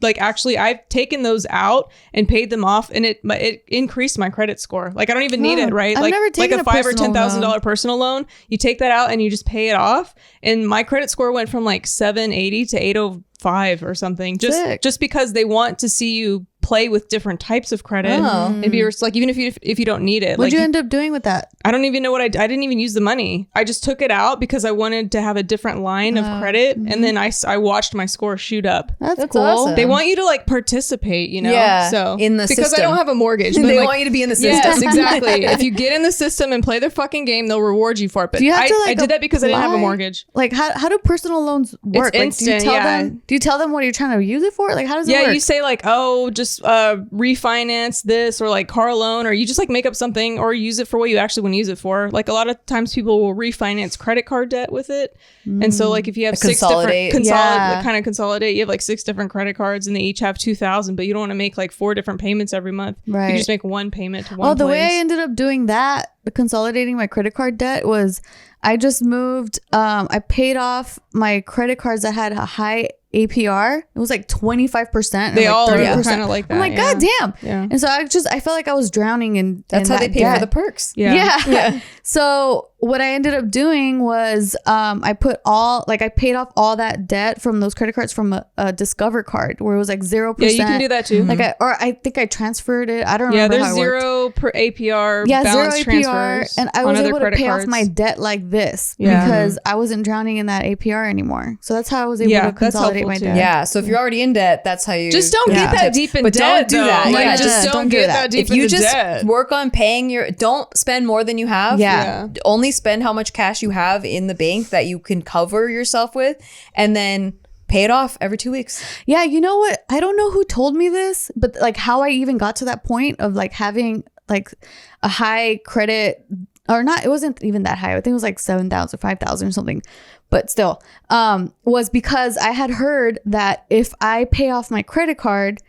Like actually I've taken those out and paid them off and it increased my credit score. Like I don't even need it, right? I've never taken like a $5,000 or $10,000 personal loan. You take that out and you just pay it off. And my credit score went from like 780 to 805 or something, just because they want to see you play with different types of credit. Maybe you're like, even if you don't need it. What'd you end up doing with that? I don't even know what I didn't even use the money. I just took it out because I wanted to have a different line of credit. And then I watched my score shoot up. That's cool. Awesome. They want you to like participate, you know? Yeah, so in the because system. I don't have a mortgage. But they want you to be in the system. Yes, exactly. If you get in the system and play their fucking game, they'll reward you for it. But I did that because I didn't have a mortgage. Like how do personal loans work? It's instant, do you tell them what you're trying to use it for? Like how does it work? Yeah, you say like, oh, just refinance this or like car loan, or you just like make up something or use it for what you actually want to use it for. Like a lot of times people will refinance credit card debt with it. And so like if you have six different consolidate, you have like 6 different credit cards and they each have 2,000, but you don't want to make like 4 different payments every month. Right. You just make one payment to one place. The way I ended up doing that, consolidating my credit card debt, was I just moved, I paid off my credit cards that had a high APR. It was like 25%. They all are kind of like that. I'm like, God damn. Yeah. And so I felt like I was drowning in that's in how they pay for the perks. Yeah. So what I ended up doing was I paid off all that debt from those credit cards from a Discover card where it was like 0%. Yeah, you can do that too. Like I think I transferred it. I don't remember. Yeah, there's 0 per APR. Balance 0 APR, and I was able to pay off my debt like this because I wasn't drowning in that APR anymore. So that's how I was able to consolidate my debt. Yeah, so if you're already in debt, that's how you just don't get that deep in debt. Don't do that. Like, just don't get that deep in debt. If you just work on paying don't spend more than you have. Yeah. Only spend how much cash you have in the bank that you can cover yourself with, and then pay it off every 2 weeks. Yeah, you know what? I don't know who told me this, but like how I even got to that point of like having like a high credit or not, it wasn't even that high. I think it was like 7,000, 5,000 or something. But still, was because I had heard that if I pay off my credit card,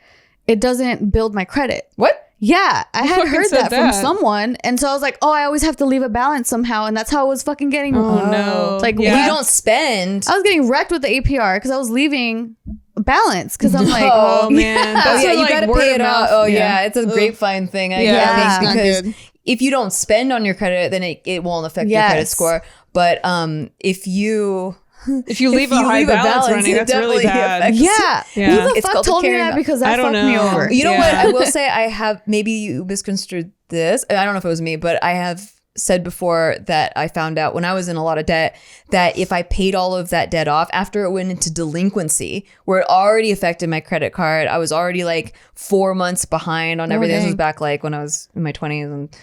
it doesn't build my credit. What? Yeah, I had heard that from someone. And so I was like, I always have to leave a balance somehow. And that's how I was fucking getting. Oh, no. Like, you don't spend. I was getting wrecked with the APR because I was leaving balance because I'm like, oh, man. That's you got to pay it off. Oh, yeah. It's a grapevine thing. I think because if you don't spend on your credit, then it won't affect your credit score. But if you leave a high balance running, that's really bad. Who the fuck told me that? Because that fucked me over. You know what? I will say I have, maybe you misconstrued this. I don't know if it was me, but I have said before that I found out when I was in a lot of debt that if I paid all of that debt off after it went into delinquency, where it already affected my credit card, I was already like 4 months behind on everything. This was back like when I was in my 20s and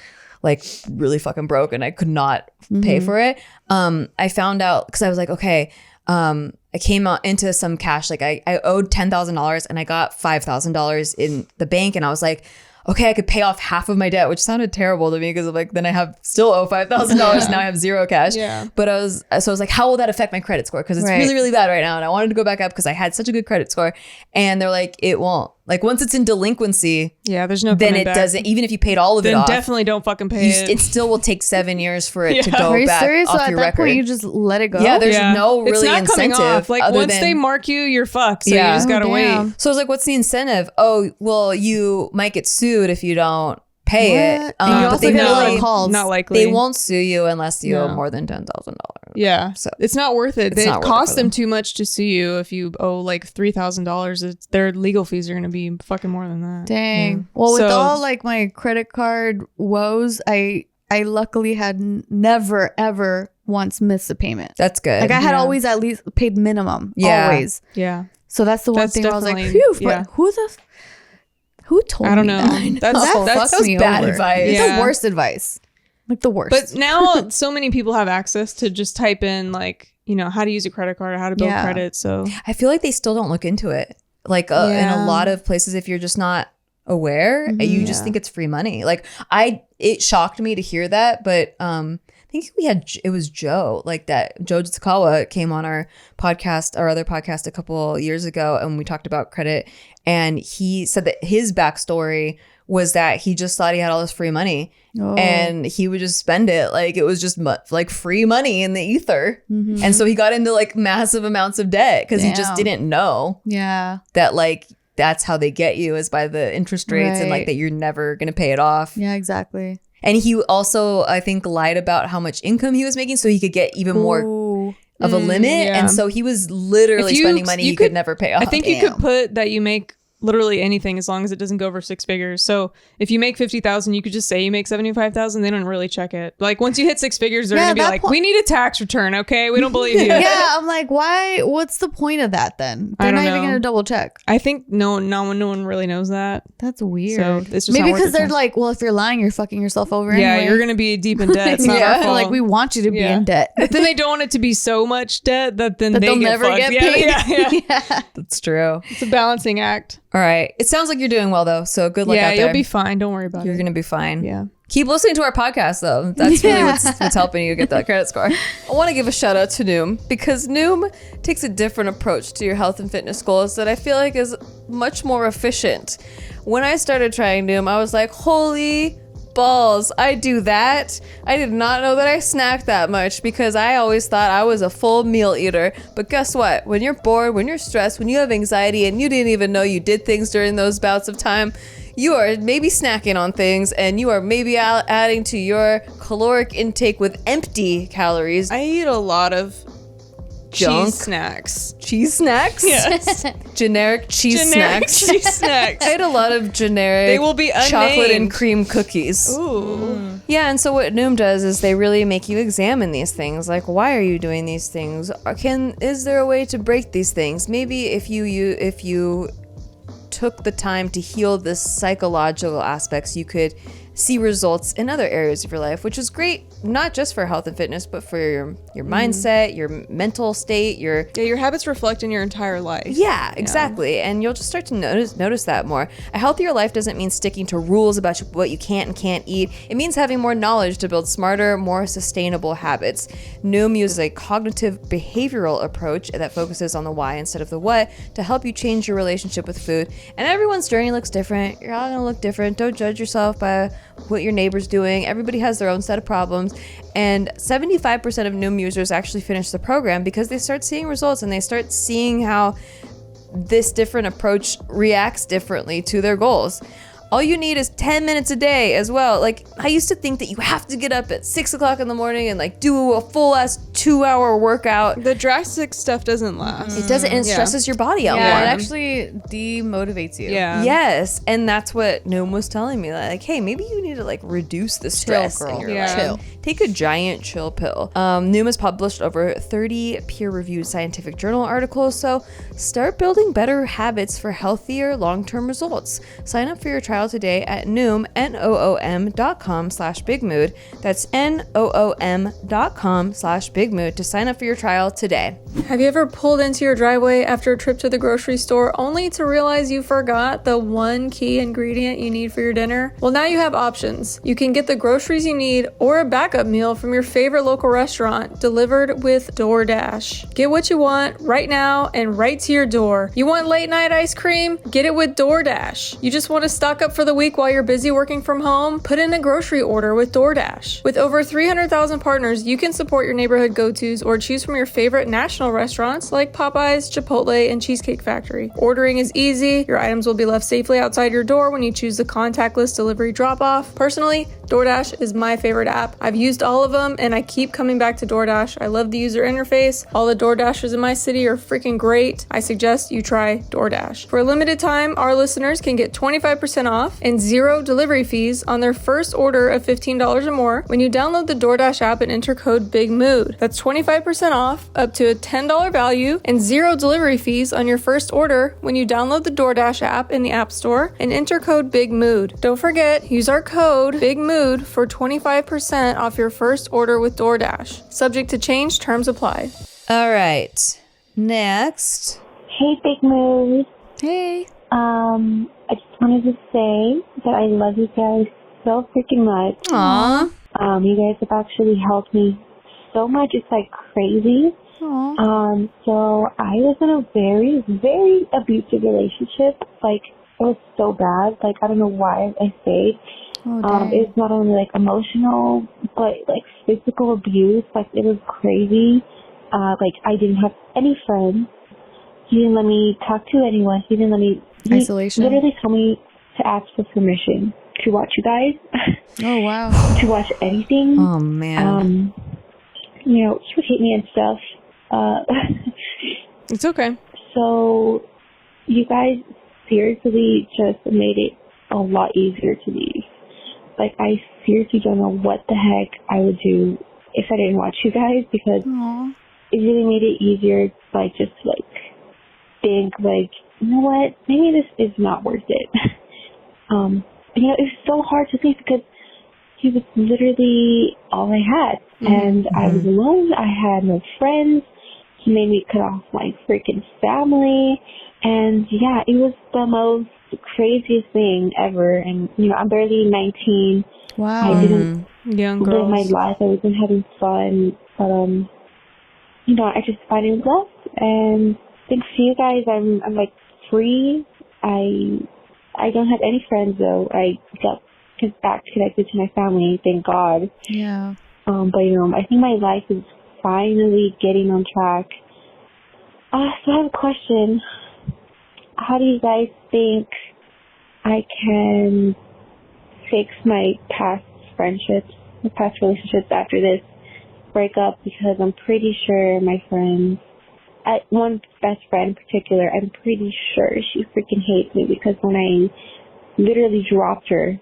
like really fucking broke and I could not pay for it. I found out because I was like, okay, I came out into some cash. Like I owed $10,000 and I got $5,000 in the bank. And I was like, okay, I could pay off half of my debt, which sounded terrible to me because like then I have still owe $5,000. Now I have zero cash. Yeah. But I was like, how will that affect my credit score? Because it's really, really bad right now. And I wanted to go back up because I had such a good credit score. And they're like, it won't. Like once it's in delinquency, there's no then it back. Doesn't. Even if you paid all of it off, then definitely don't fucking pay it. It still will take 7 years for it to go Are you back serious? off So your at that record. point, you just let it go. Yeah, there's no really it's not incentive. Coming off. Like other once than, they mark you, you're fucked. So you just gotta wait. So I was like, what's the incentive? Oh, well, you might get sued if you don't pay it. And you also get a lot of calls. Not likely. They won't sue you unless you owe more than $10,000. Yeah, so it's not worth it. It costs them too much to sue you. If you owe like $3,000, their legal fees are going to be fucking more than that. Dang. Well, with all like my credit card woes, I luckily had never ever once missed a payment. That's good. Like I had always at least paid minimum. Always. Yeah. So that's the one thing where I was like, phew. But who told me? I don't know. That was bad advice. It's the worst advice. Like the worst. But now so many people have access to just type in like, how to use a credit card or how to build credit. So I feel like they still don't look into it. Like in a lot of places, if you're just not aware, you just think it's free money. Like it shocked me to hear that, but I think it was Joe, like that Joe Tsukawa came on our other podcast a couple years ago, and we talked about credit, and he said that his backstory was that he just thought he had all this free money and he would just spend it like it was just like free money in the ether. And so he got into like massive amounts of debt because he just didn't know that like that's how they get you is by the interest rates and like that you're never going to pay it off. Yeah, exactly. And he also, I think, lied about how much income he was making so he could get even more of a limit. And so he was literally spending money he could never pay off. I think you could put that you make literally anything as long as it doesn't go over 6 figures. So if you make 50,000, you could just say you make 75,000. They don't really check it. Like once you hit 6 figures, they're gonna be like, we need a tax return. Okay, we don't believe you. Yeah, I'm like, why? What's the point of that then? They're not even gonna double check. I think no one really knows that. That's weird. So it's just maybe because they're like, well, if you're lying, you're fucking yourself over. Yeah, anyway. you're gonna be deep in debt. It's not our fault. Like we want you to be in debt. But then they don't want it to be so much debt that then they'll never get paid. Yeah. That's true. It's a balancing act. All right. It sounds like you're doing well though. So good luck out there. Yeah, you'll be fine. Don't worry about it. You're going to be fine. Yeah. Keep listening to our podcast though. That's really what's helping you get that credit score. I want to give a shout out to Noom because Noom takes a different approach to your health and fitness goals that I feel like is much more efficient. When I started trying Noom, I was like, holy balls, I do that. I did not know that I snacked that much because I always thought I was a full meal eater. But guess what? When you're bored, when you're stressed, when you have anxiety and you didn't even know you did things during those bouts of time, you are maybe snacking on things and you are maybe adding to your caloric intake with empty calories. I eat a lot of junk snacks. Cheese snacks? Yes. Generic cheese snacks. Cheese snacks. I ate a lot of generic they will be unnamed. chocolate and cream cookies. Ooh. Yeah, and so what Noom does is they really make you examine these things. Like, why are you doing these things? Is there a way to break these things? Maybe if you took the time to heal the psychological aspects, you could see results in other areas of your life, which is great, not just for health and fitness, but for your mindset, your mental state, your habits reflect in your entire life. Yeah, exactly. And you'll just start to notice that more. A healthier life doesn't mean sticking to rules about what you can't and can't eat. It means having more knowledge to build smarter, more sustainable habits. Noom uses a cognitive behavioral approach that focuses on the why instead of the what to help you change your relationship with food. And everyone's journey looks different. You're all gonna look different. Don't judge yourself by what your neighbor's doing. Everybody has their own set of problems. And 75% of Noom users actually finish the program because they start seeing results and they start seeing how this different approach reacts differently to their goals. All you need is 10 minutes a day as well. Like, I used to think that you have to get up at 6 o'clock in the morning and like do a full ass 2-hour workout. The drastic stuff doesn't last. It doesn't, and it stresses your body out more. It actually demotivates you. Yeah. Yes, and that's what Noom was telling me. Like, hey, maybe you need to like reduce the stress in your life. Chill. Take a giant chill pill. Noom has published over 30 peer-reviewed scientific journal articles, so start building better habits for healthier long-term results. Sign up for your trial trial today at Noom, Noom.com/bigmood. That's Noom.com/bigmood to sign up for your trial today. Have you ever pulled into your driveway after a trip to the grocery store only to realize you forgot the one key ingredient you need for your dinner? Well, now you have options. You can get the groceries you need or a backup meal from your favorite local restaurant delivered with DoorDash. Get what you want right now and right to your door. You want late night ice cream? Get it with DoorDash. You just want to stock up for the week while you're busy working from home? Put in a grocery order with DoorDash. With over 300,000 partners, you can support your neighborhood go-tos or choose from your favorite national restaurants like Popeyes, Chipotle, and Cheesecake Factory. Ordering is easy. Your items will be left safely outside your door when you choose the contactless delivery drop-off. Personally, DoorDash is my favorite app. I've used all of them and I keep coming back to DoorDash. I love the user interface. All the DoorDashers in my city are freaking great. I suggest you try DoorDash. For a limited time, our listeners can get 25% off and 0 delivery fees on their first order of $15 or more when you download the DoorDash app and enter code BIGMOOD. That's 25% off, up to a $10 value, and 0 delivery fees on your first order when you download the DoorDash app in the App Store and enter code BIGMOOD. Don't forget, use our code BIGMOOD for 25% off your first order with DoorDash. Subject to change, terms apply. All right. Next. Hey, Big Mood. Hey. I just wanted to say that I love you guys so freaking much. Aww. You guys have actually helped me so much. It's like crazy. Aww. So I was in a very, very abusive relationship. Like, it was so bad. Like, I don't know why I stayed. It was not only like emotional, but like physical abuse. Like, it was crazy. Like, I didn't have any friends. He didn't let me talk to anyone. He didn't let me. Isolation. He literally told me to ask for permission to watch you guys. Oh, wow. To watch anything. Oh, man. You know, he would hit me and stuff. It's okay. So, you guys seriously just made it a lot easier to leave. Like, I seriously don't know what the heck I would do if I didn't watch you guys, because it really made it easier, like, just, like, think, like, you know what, maybe this is not worth it. You know, it was so hard to think because he was literally all I had. And I was alone. I had no friends. He made me cut off my freaking family. And yeah, it was the most craziest thing ever. And, you know, I'm barely 19. Wow. I didn't Young live girls. my life. I wasn't having fun. But, you know, I just finally left. And thanks to you guys, I'm like free. I don't have any friends though. I got back connected to my family, thank God. Yeah. But you know, I think my life is finally getting on track. So I have a question. How do you guys think I can fix my past friendships, my past relationships after this breakup? Because I'm pretty sure my friends, one best friend in particular, I'm pretty sure she freaking hates me because when I literally dropped her,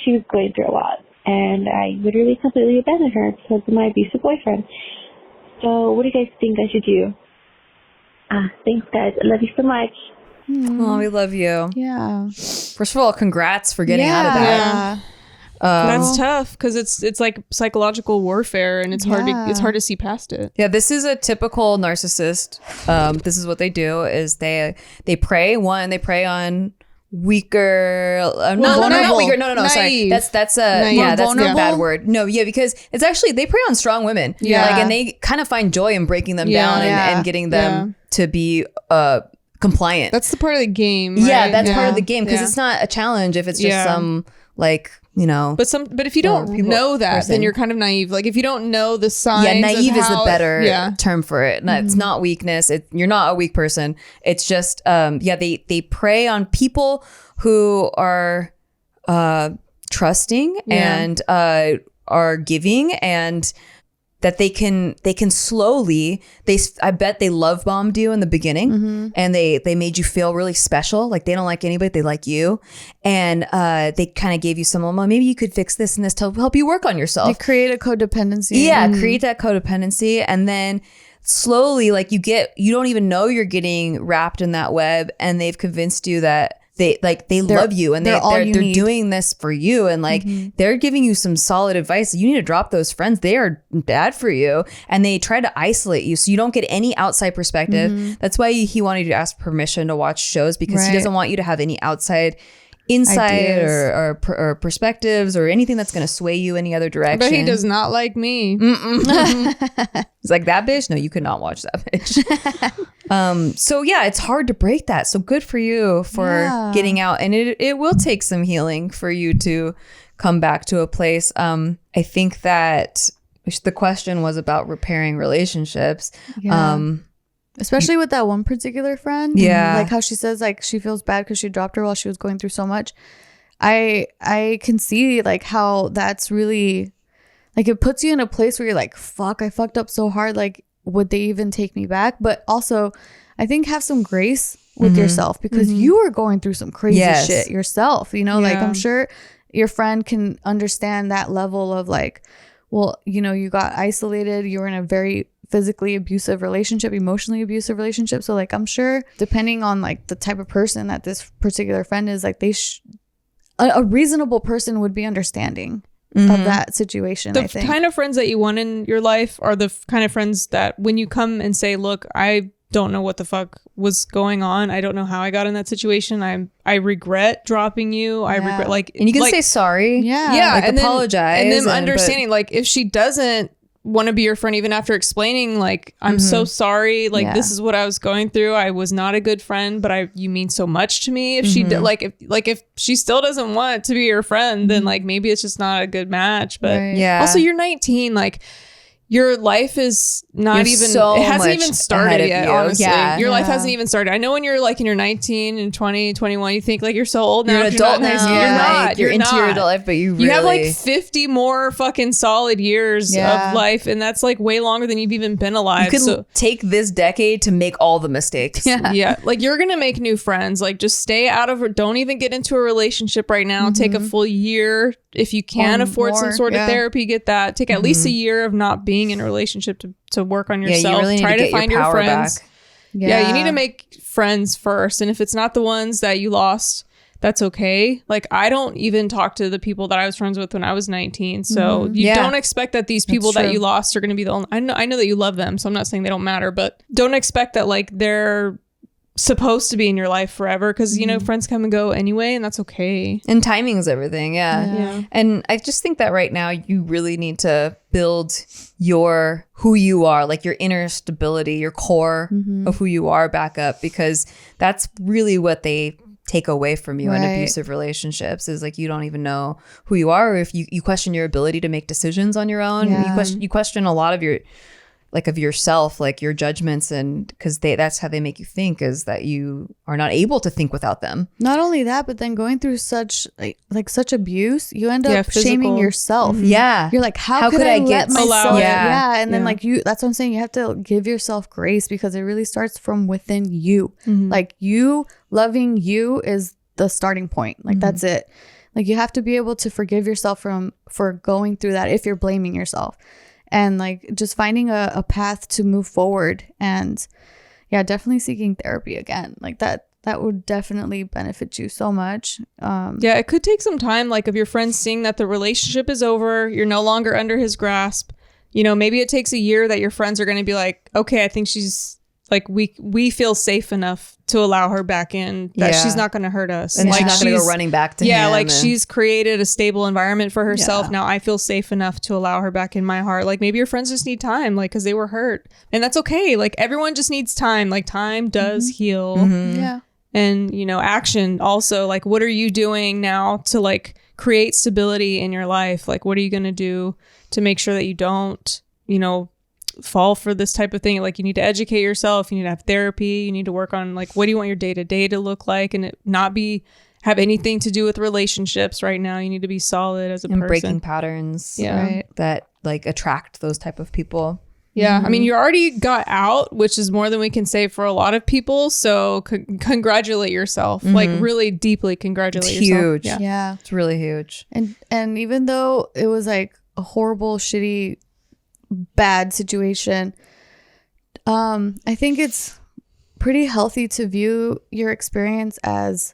she was going through a lot. And I literally completely abandoned her because of my abusive boyfriend. So what do you guys think I should do? Thanks, guys. I love you so much. Oh, we love you. Yeah. First of all, congrats for getting out of that. Yeah. That's tough because it's like psychological warfare, and it's hard to see past it. Yeah, this is a typical narcissist. This is what they do: is they prey. They prey on weaker. Not weaker. No. Sorry, that's that's the bad word. No, yeah, because it's actually they prey on strong women. Yeah, like, and they kind of find joy in breaking them down and getting them to be compliant. That's the part of the game. Right? Yeah, that's part of the game because it's not a challenge if it's just some like. You know, but if you don't know that, then you're kind of naive. Like if you don't know the signs, naive is the better term for it. It's not weakness. You're not a weak person. It's just they prey on people who are trusting and are giving, and that they can slowly, I bet they love bombed you in the beginning and they made you feel really special. Like they don't like anybody, they like you. And they kind of gave you some, well, maybe you could fix this and this to help you work on yourself. They create a codependency. Yeah, create that codependency. And then slowly, like you don't even know you're getting wrapped in that web, and they've convinced you that they love you and they're doing this for you, and like they're giving you some solid advice. You need to drop those friends. They are bad for you, and they try to isolate you so you don't get any outside perspective. That's why he wanted you to ask permission to watch shows, because he doesn't want you to have any outside insight or perspectives or anything that's going to sway you any other direction. But he does not like me. He's like, that bitch? No, you could not watch that bitch. So yeah, it's hard to break that. So good for you for getting out. And it will take some healing for you to come back to a place. I think that the question was about repairing relationships. Especially with that one particular friend. Yeah. Like how she says like she feels bad because she dropped her while she was going through so much. I can see like how that's really like it puts you in a place where you're like, fuck, I fucked up so hard. Like, would they even take me back? But also, I think have some grace with yourself, because you are going through some crazy shit yourself. You know, like I'm sure your friend can understand that level of like, well, you know, you got isolated. You were in a very physically abusive relationship, emotionally abusive relationship. So like I'm sure depending on like the type of person that this particular friend is, like a reasonable person would be understanding of that situation. The kind of friends that you want in your life are the kind of friends that when you come and say, look, I don't know what the fuck was going on. I don't know how I got in that situation. I regret dropping you. I regret like, and you can like, say sorry. Yeah. Like and apologize. And then understanding like if she doesn't want to be your friend, even after explaining like, I'm so sorry. Like this is what I was going through. I was not a good friend, but you mean so much to me. If she did, if she still doesn't want to be your friend, then like maybe it's just not a good match. But also you're 19, like your life is not even, it hasn't even started yet, honestly. Your life hasn't even started. I know when you're like in your 19 and 20, 21, you think like you're so old now. You're an adult now. You're not. You're into your adult life, but you have like 50 more fucking solid years of life. And that's like way longer than you've even been alive. You can take this decade to make all the mistakes. Yeah. Like you're going to make new friends. Like just stay out of don't even get into a relationship right now. Take a full year. If you can afford some sort of therapy, get that. Take at least a year of not being in a relationship to work on yourself. You really Try need to find your friends back. You need to make friends first, and if it's not the ones that you lost, that's okay. Like I don't even talk to the people that I was friends with when I was 19, so you don't expect that these people that you lost are going to be the only. I know that you love them, so I'm not saying they don't matter, but don't expect that like they're supposed to be in your life forever, because you know friends come and go anyway, and that's okay. And timing is everything. And I just think that right now you really need to build who you are, like your inner stability, your core of who you are back up, because that's really what they take away from you in abusive relationships, is like you don't even know who you are, or if you question your ability to make decisions on your own. You question a lot of your like of yourself, like your judgments, and because that's how they make you think, is that you are not able to think without them. Not only that, but then going through such like such abuse, you end up shaming yourself. You're like, how could I let myself? And then like that's what I'm saying, you have to give yourself grace, because it really starts from within you. Like you loving you is the starting point. Like that's it. Like you have to be able to forgive yourself for going through that if you're blaming yourself. And like just finding a path to move forward, and definitely seeking therapy again. Like that would definitely benefit you so much. It could take some time, like of your friends seeing that the relationship is over, you're no longer under his grasp. You know, maybe it takes a year that your friends are going to be like, okay, I think she's like, we feel safe enough to allow her back in, that she's not going to hurt us. And like she's not going to go running back to him. Like she's created a stable environment for herself. Now I feel safe enough to allow her back in my heart. Like maybe your friends just need time, like, cause they were hurt, and that's okay. Like everyone just needs time. Like time does heal. And you know, action also, like what are you doing now to like create stability in your life? Like what are you going to do to make sure that you don't, you know, fall for this type of thing? Like you need to educate yourself, you need to have therapy, you need to work on like what do you want your day-to-day to look like, and it not have anything to do with relationships right now. You need to be solid as a person. Breaking patterns that like attract those type of people. I mean, you already got out, which is more than we can say for a lot of people, so congratulate yourself. Like really deeply congratulate yourself. Huge. It's really huge. And even though it was like a horrible, shitty, bad situation, I think it's pretty healthy to view your experience as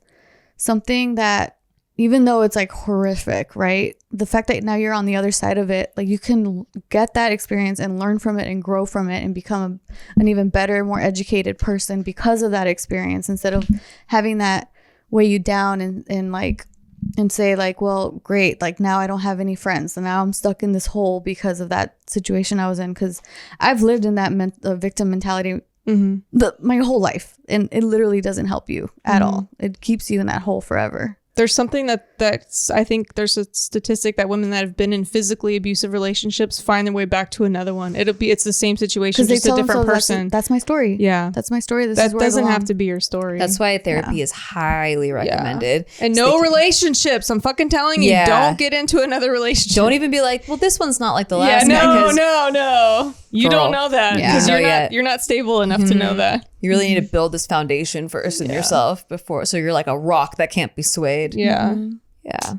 something that, even though it's like horrific, right? The fact that now you're on the other side of it, like you can get that experience and learn from it and grow from it and become an even better, more educated person because of that experience, instead of having that weigh you down and say like, well, great, like now I don't have any friends and now I'm stuck in this hole because of that situation I was in. Because I've lived in that victim mentality my whole life, and it literally doesn't help you at all. It keeps you in that hole forever. There's something that's I think there's a statistic that women that have been in physically abusive relationships find their way back to another one. It's the same situation, just a different person. That's my story. Yeah, that's my story. That doesn't have to be your story. That's why therapy is highly recommended. And no relationships. I'm fucking telling you, don't get into another relationship. Don't even be like, well, this one's not like the last. No. You don't know that because you're not stable enough to know that. You really need to build this foundation first in yourself before, so you're like a rock that can't be swayed. Yeah. Yeah.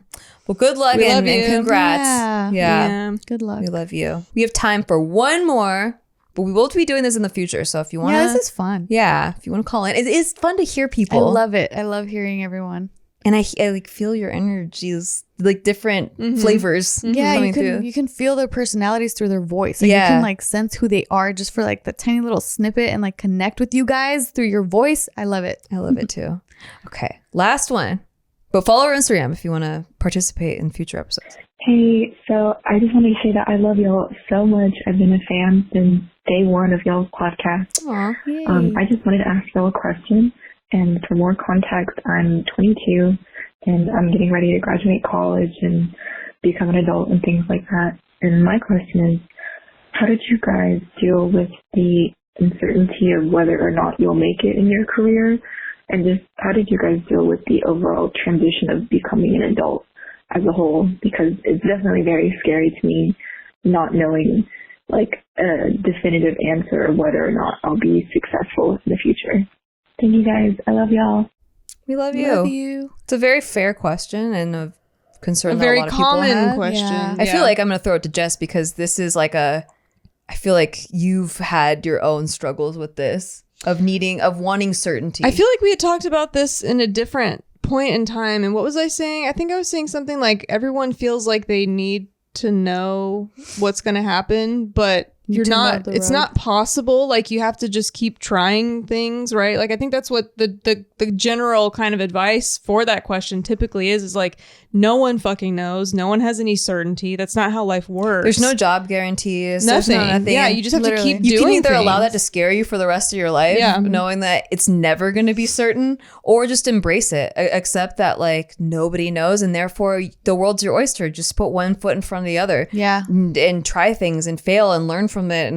Well, good luck and congrats. Yeah. Good luck. We love you. We have time for one more, but we will be doing this in the future. So if you want to. Yeah, this is fun. Yeah. If you want to call in. It is fun to hear people. I love it. I love hearing everyone. And I like feel your energies, like different flavors. Yeah, you can feel their personalities through their voice. Like you can like sense who they are just for like the tiny little snippet and like connect with you guys through your voice. I love it. I love it too. Okay, last one. But follow our Instagram if you want to participate in future episodes. Hey, so I just wanted to say that I love y'all so much. I've been a fan since day one of y'all's podcast. Aww. I just wanted to ask y'all a question. And for more context, I'm 22 and I'm getting ready to graduate college and become an adult and things like that. And my question is, how did you guys deal with the uncertainty of whether or not you'll make it in your career? And just how did you guys deal with the overall transition of becoming an adult as a whole? Because it's definitely very scary to me not knowing like a definitive answer of whether or not I'll be successful in the future. Thank you guys. I love y'all. We love you. It's a very fair question and a concern that a lot of people have. A very common question. Yeah. I feel like I'm going to throw it to Jess because this is like I feel like you've had your own struggles with this of wanting certainty. I feel like we had talked about this in a different point in time. And what was I saying? I think I was saying something like everyone feels like they need to know what's going to happen, but it's not possible. Like you have to just keep trying things, right? Like I think that's what the general kind of advice for that question typically is like no one fucking knows. No one has any certainty. That's not how life works. There's no job guarantees. Nothing. Yeah, you just have to keep doing You can either allow things. that to scare you for the rest of your life, knowing that it's never going to be certain, or just embrace it. Accept that like nobody knows and therefore the world's your oyster. Just put one foot in front of the other. Yeah. And try things and fail and learn from it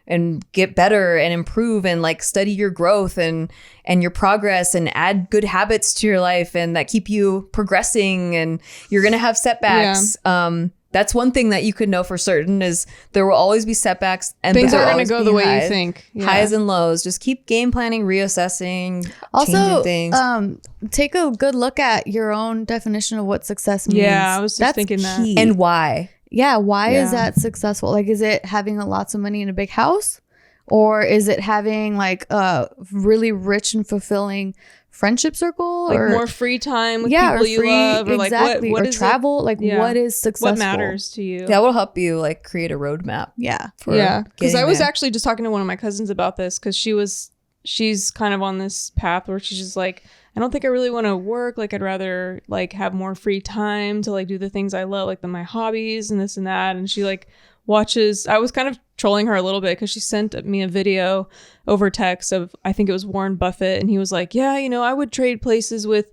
and get better and improve and like study your growth and your progress and add good habits to your life and that keep you progressing, and you're going to have setbacks. That's one thing that you could know for certain is there will always be setbacks and things aren't going to go the way you think. Highs and lows. Just keep game planning, reassessing, also changing things. Take a good look at your own definition of what success means. Yeah, I was just thinking key. that. And why. Yeah, why is that successful? Like, is it having lots of money in a big house? Or is it having like a really rich and fulfilling friendship circle? Like or more free time with people you love? Or exactly. Like what or is travel? Like what is successful? What matters to you? That will help you like create a roadmap. Yeah. Because I was actually just talking to one of my cousins about this because she's kind of on this path where she's just like, I don't think I really want to work. Like I'd rather like have more free time to like do the things I love, like my hobbies and this and that. And she like watches, I was kind of trolling her a little bit because she sent me a video over text of, I think it was Warren Buffett. And he was like, yeah, I would trade places with,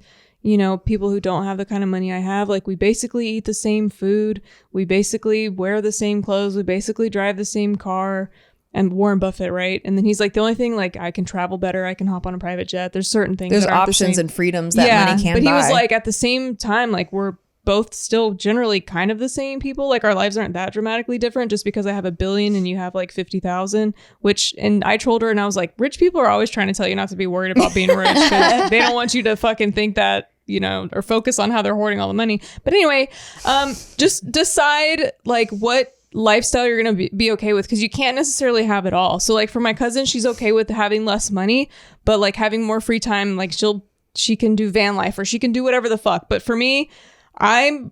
people who don't have the kind of money I have. Like we basically eat the same food. We basically wear the same clothes. We basically drive the same car. And Warren Buffett, right? And then he's like, the only thing, like, I can travel better. I can hop on a private jet. There's certain things. There's that aren't options the same. and freedoms that money can buy. But he was like, at the same time, like, we're both still generally kind of the same people. Like, our lives aren't that dramatically different just because I have $1 billion and you have like 50,000. And I trolled her and I was like, rich people are always trying to tell you not to be worried about being rich because they don't want you to fucking think that, or focus on how they're hoarding all the money. But anyway, just decide like what lifestyle you're going to be okay with, because you can't necessarily have it all. So like for my cousin, she's okay with having less money, but like having more free time. Like she'll she can do van life or she can do whatever the fuck. But for me, I'm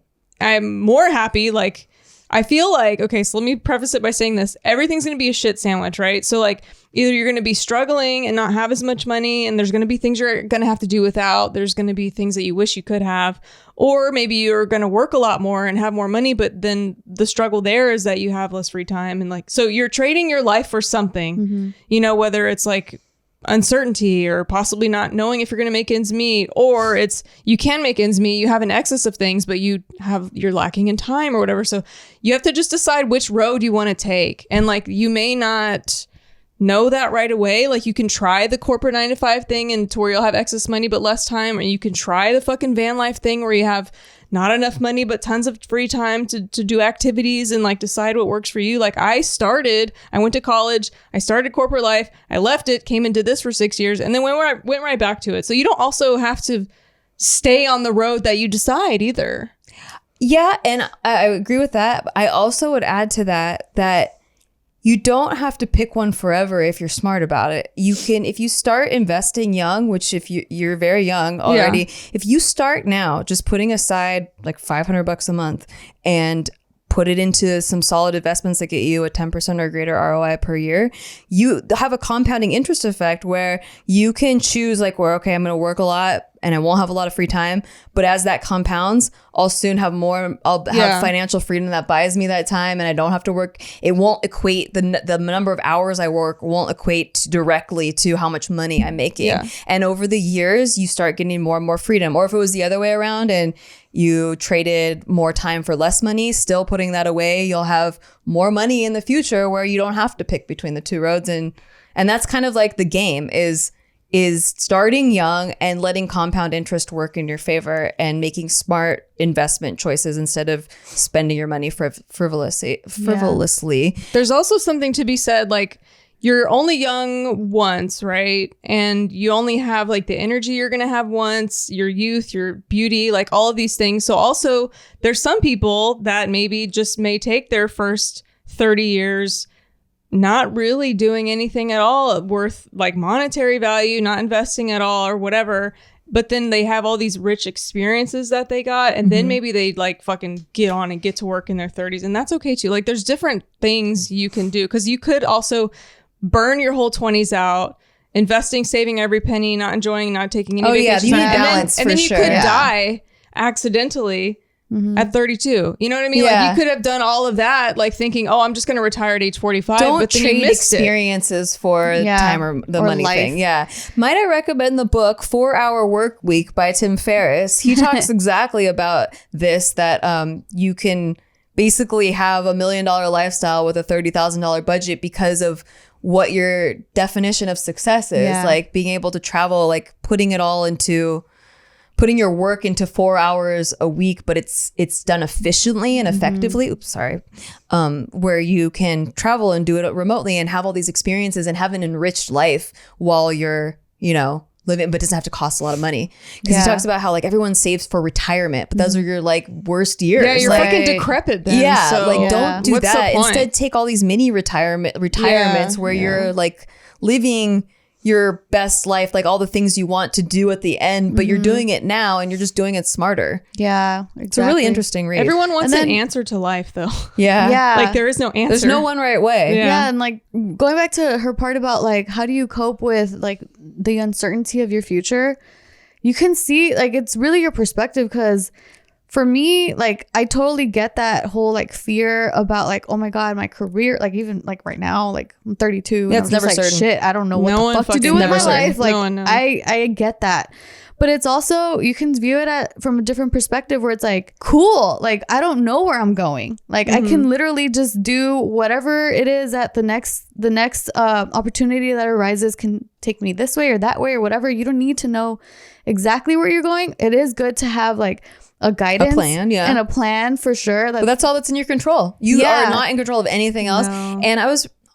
more happy. Like, I feel like, okay, so let me preface it by saying this. Everything's going to be a shit sandwich, right? So like either you're going to be struggling and not have as much money and there's going to be things you're going to have to do without. There's going to be things that you wish you could have. Or maybe you're going to work a lot more and have more money, but then the struggle there is that you have less free time. And like, so you're trading your life for something, you know, whether it's like uncertainty or possibly not knowing if you're going to make ends meet, or it's you can make ends meet, you have an excess of things but you're lacking in time or whatever. So you have to just decide which road you want to take. And like, you may not know that right away. Like, you can try the corporate 9-to-5 thing and to where you'll have excess money but less time, or you can try the fucking van life thing where you have not enough money but tons of free time to do activities and like decide what works for you. Like, I went to college, I started corporate life, I left it, came and did this for 6 years, and then went right back to it. So you don't also have to stay on the road that you decide either. Yeah, and I agree with that. I also would add to that you don't have to pick one forever if you're smart about it. You can, if you start investing young, which if you're very young already, if you start now just putting aside like $500 a month and put it into some solid investments that get you a 10% or greater ROI per year, you have a compounding interest effect where you can choose like, where, okay, I'm going to work a lot and I won't have a lot of free time. But as that compounds, I'll soon have more, I'll have financial freedom that buys me that time and I don't have to work. It won't equate, the number of hours I work won't equate directly to how much money I'm making. Yeah. And over the years, you start getting more and more freedom. Or if it was the other way around and you traded more time for less money, still putting that away, you'll have more money in the future where you don't have to pick between the two roads. And that's kind of like the game is starting young and letting compound interest work in your favor and making smart investment choices instead of spending your money frivolously. Yeah. There's also something to be said, like, you're only young once, right? And you only have like the energy you're going to have once, your youth, your beauty, like all of these things. So also there's some people that maybe just may take their first 30 years not really doing anything at all worth like monetary value, not investing at all or whatever. But then they have all these rich experiences that they got. And then maybe they like fucking get on and get to work in their 30s. And that's okay too. Like, there's different things you can do, because you could also burn your whole 20s out investing, saving every penny, not enjoying, not taking any vacations. You need balance, and then you could die accidentally at 32. You know what I mean? Like, you could have done all of that, like thinking, oh, I'm just going to retire at age 45. Don't but then trade you missed experiences for time or the money life thing. Yeah. Might I recommend the book 4-Hour Work Week by Tim Ferriss? He talks exactly about this, that you can basically have $1 million lifestyle with a $30,000 budget because of what your definition of success is. Like being able to travel, like putting your work into 4 hours a week, but it's done efficiently and effectively. Where you can travel and do it remotely and have all these experiences and have an enriched life while you're, living, but it doesn't have to cost a lot of money. Because he talks about how like everyone saves for retirement, but those are your like worst years. Yeah, you're fucking decrepit then. Yeah, so don't do what's that. the point? Instead, take all these mini retirements where you're like living your best life, like all the things you want to do at the end, but you're doing it now and you're just doing it smarter. Yeah, exactly. It's a really interesting read. Everyone wants an answer to life, though. Yeah. Like, there is no answer. There's no one right way. Yeah, and like going back to her part about like how do you cope with like the uncertainty of your future, you can see like it's really your perspective, because for me, like, I totally get that whole like fear about like, oh my God, my career, like even like right now, like I'm 32. Yeah, it's never certain. Shit, I don't know what the fuck to do with my life. Like, I get that. But it's also, you can view it from a different perspective where it's like, cool, like I don't know where I'm going. Like I can literally just do whatever it is that the next opportunity that arises can take me this way or that way or whatever. You don't need to know exactly where you're going. It is good to have like a guidance, and a plan for sure. But that's all that's in your control. You are not in control of anything else. No. And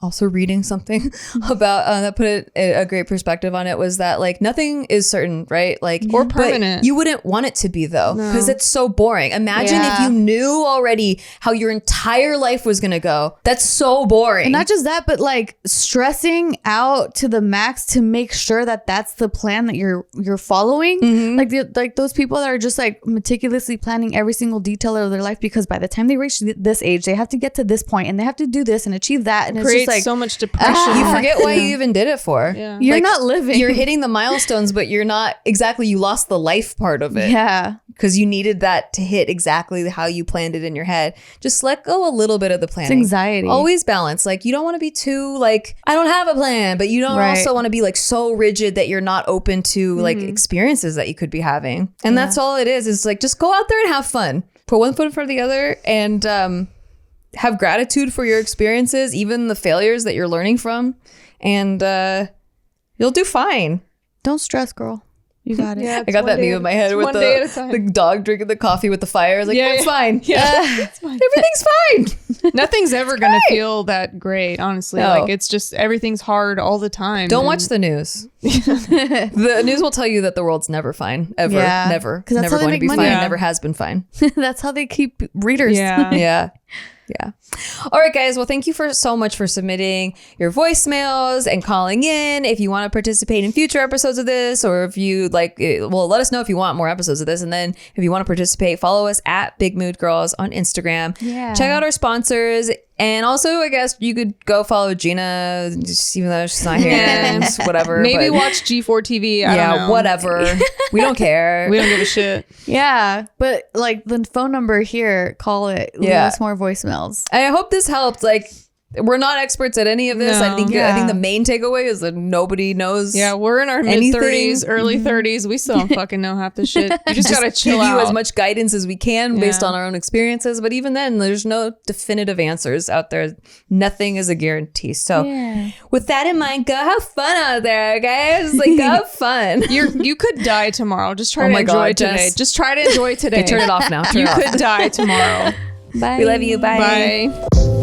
also reading something about that put a great perspective on it was that like nothing is certain, right? Like or permanent. You wouldn't want it to be though, because it's so boring. Imagine if you knew already how your entire life was gonna go. That's so boring. And not just that, but like stressing out to the max to make sure that that's the plan that you're following. Like those people that are just like meticulously planning every single detail of their life, because by the time they reach this age, they have to get to this point and they have to do this and achieve that, and it's just like so much depression. You forget why you even did it for. Yeah. You're not living. You're hitting the milestones, but you're not exactly. You lost the life part of it. Yeah, because you needed that to hit exactly how you planned it in your head. Just let go a little bit of the planning. It's anxiety. Always balance. Like you don't want to be too like, I don't have a plan, but you don't also want to be like so rigid that you're not open to like experiences that you could be having. And that's all it is like just go out there and have fun. Put one foot in front of the other and have gratitude for your experiences, even the failures that you're learning from, and you'll do fine. Don't stress, girl. You got it. Yeah, I got that meme in my head with the dog drinking the coffee with the fire. I was like, it's fine. Yeah, it's fine. Everything's fine. Nothing's ever going to feel that great, honestly. No. Like it's just, everything's hard all the time. Don't watch the news. The news will tell you that the world's never fine. Ever. Yeah. Never. Because never going to be fine. Yeah. Never has been fine. That's how they keep readers. Yeah. All right, guys. Well, thank you so much for submitting your voicemails and calling in. If you want to participate in future episodes of this, or if you like, well, let us know if you want more episodes of this. And then if you want to participate, follow us at Big Mood Girls on Instagram. Yeah. Check out our sponsors. And also, I guess you could go follow Gina, just even though she's not here. And whatever. Maybe watch G4 TV. I don't know. Whatever. We don't care. We don't give a shit. Yeah. But like the phone number here, call it. Leave us more voicemails. I hope this helped. Like, we're not experts at any of this. No. I think the main takeaway is that nobody knows. Yeah, we're in our mid-30s, early 30s. We still don't fucking know half the shit. You just gotta chill out. Give you as much guidance as we can based on our own experiences. But even then, there's no definitive answers out there. Nothing is a guarantee. So with that in mind, go have fun out there, guys. Like, go have fun. You could die tomorrow. Just try to enjoy today. Just try to enjoy today. Okay, turn it off now. You could die tomorrow. Bye. We love you. Bye. Bye.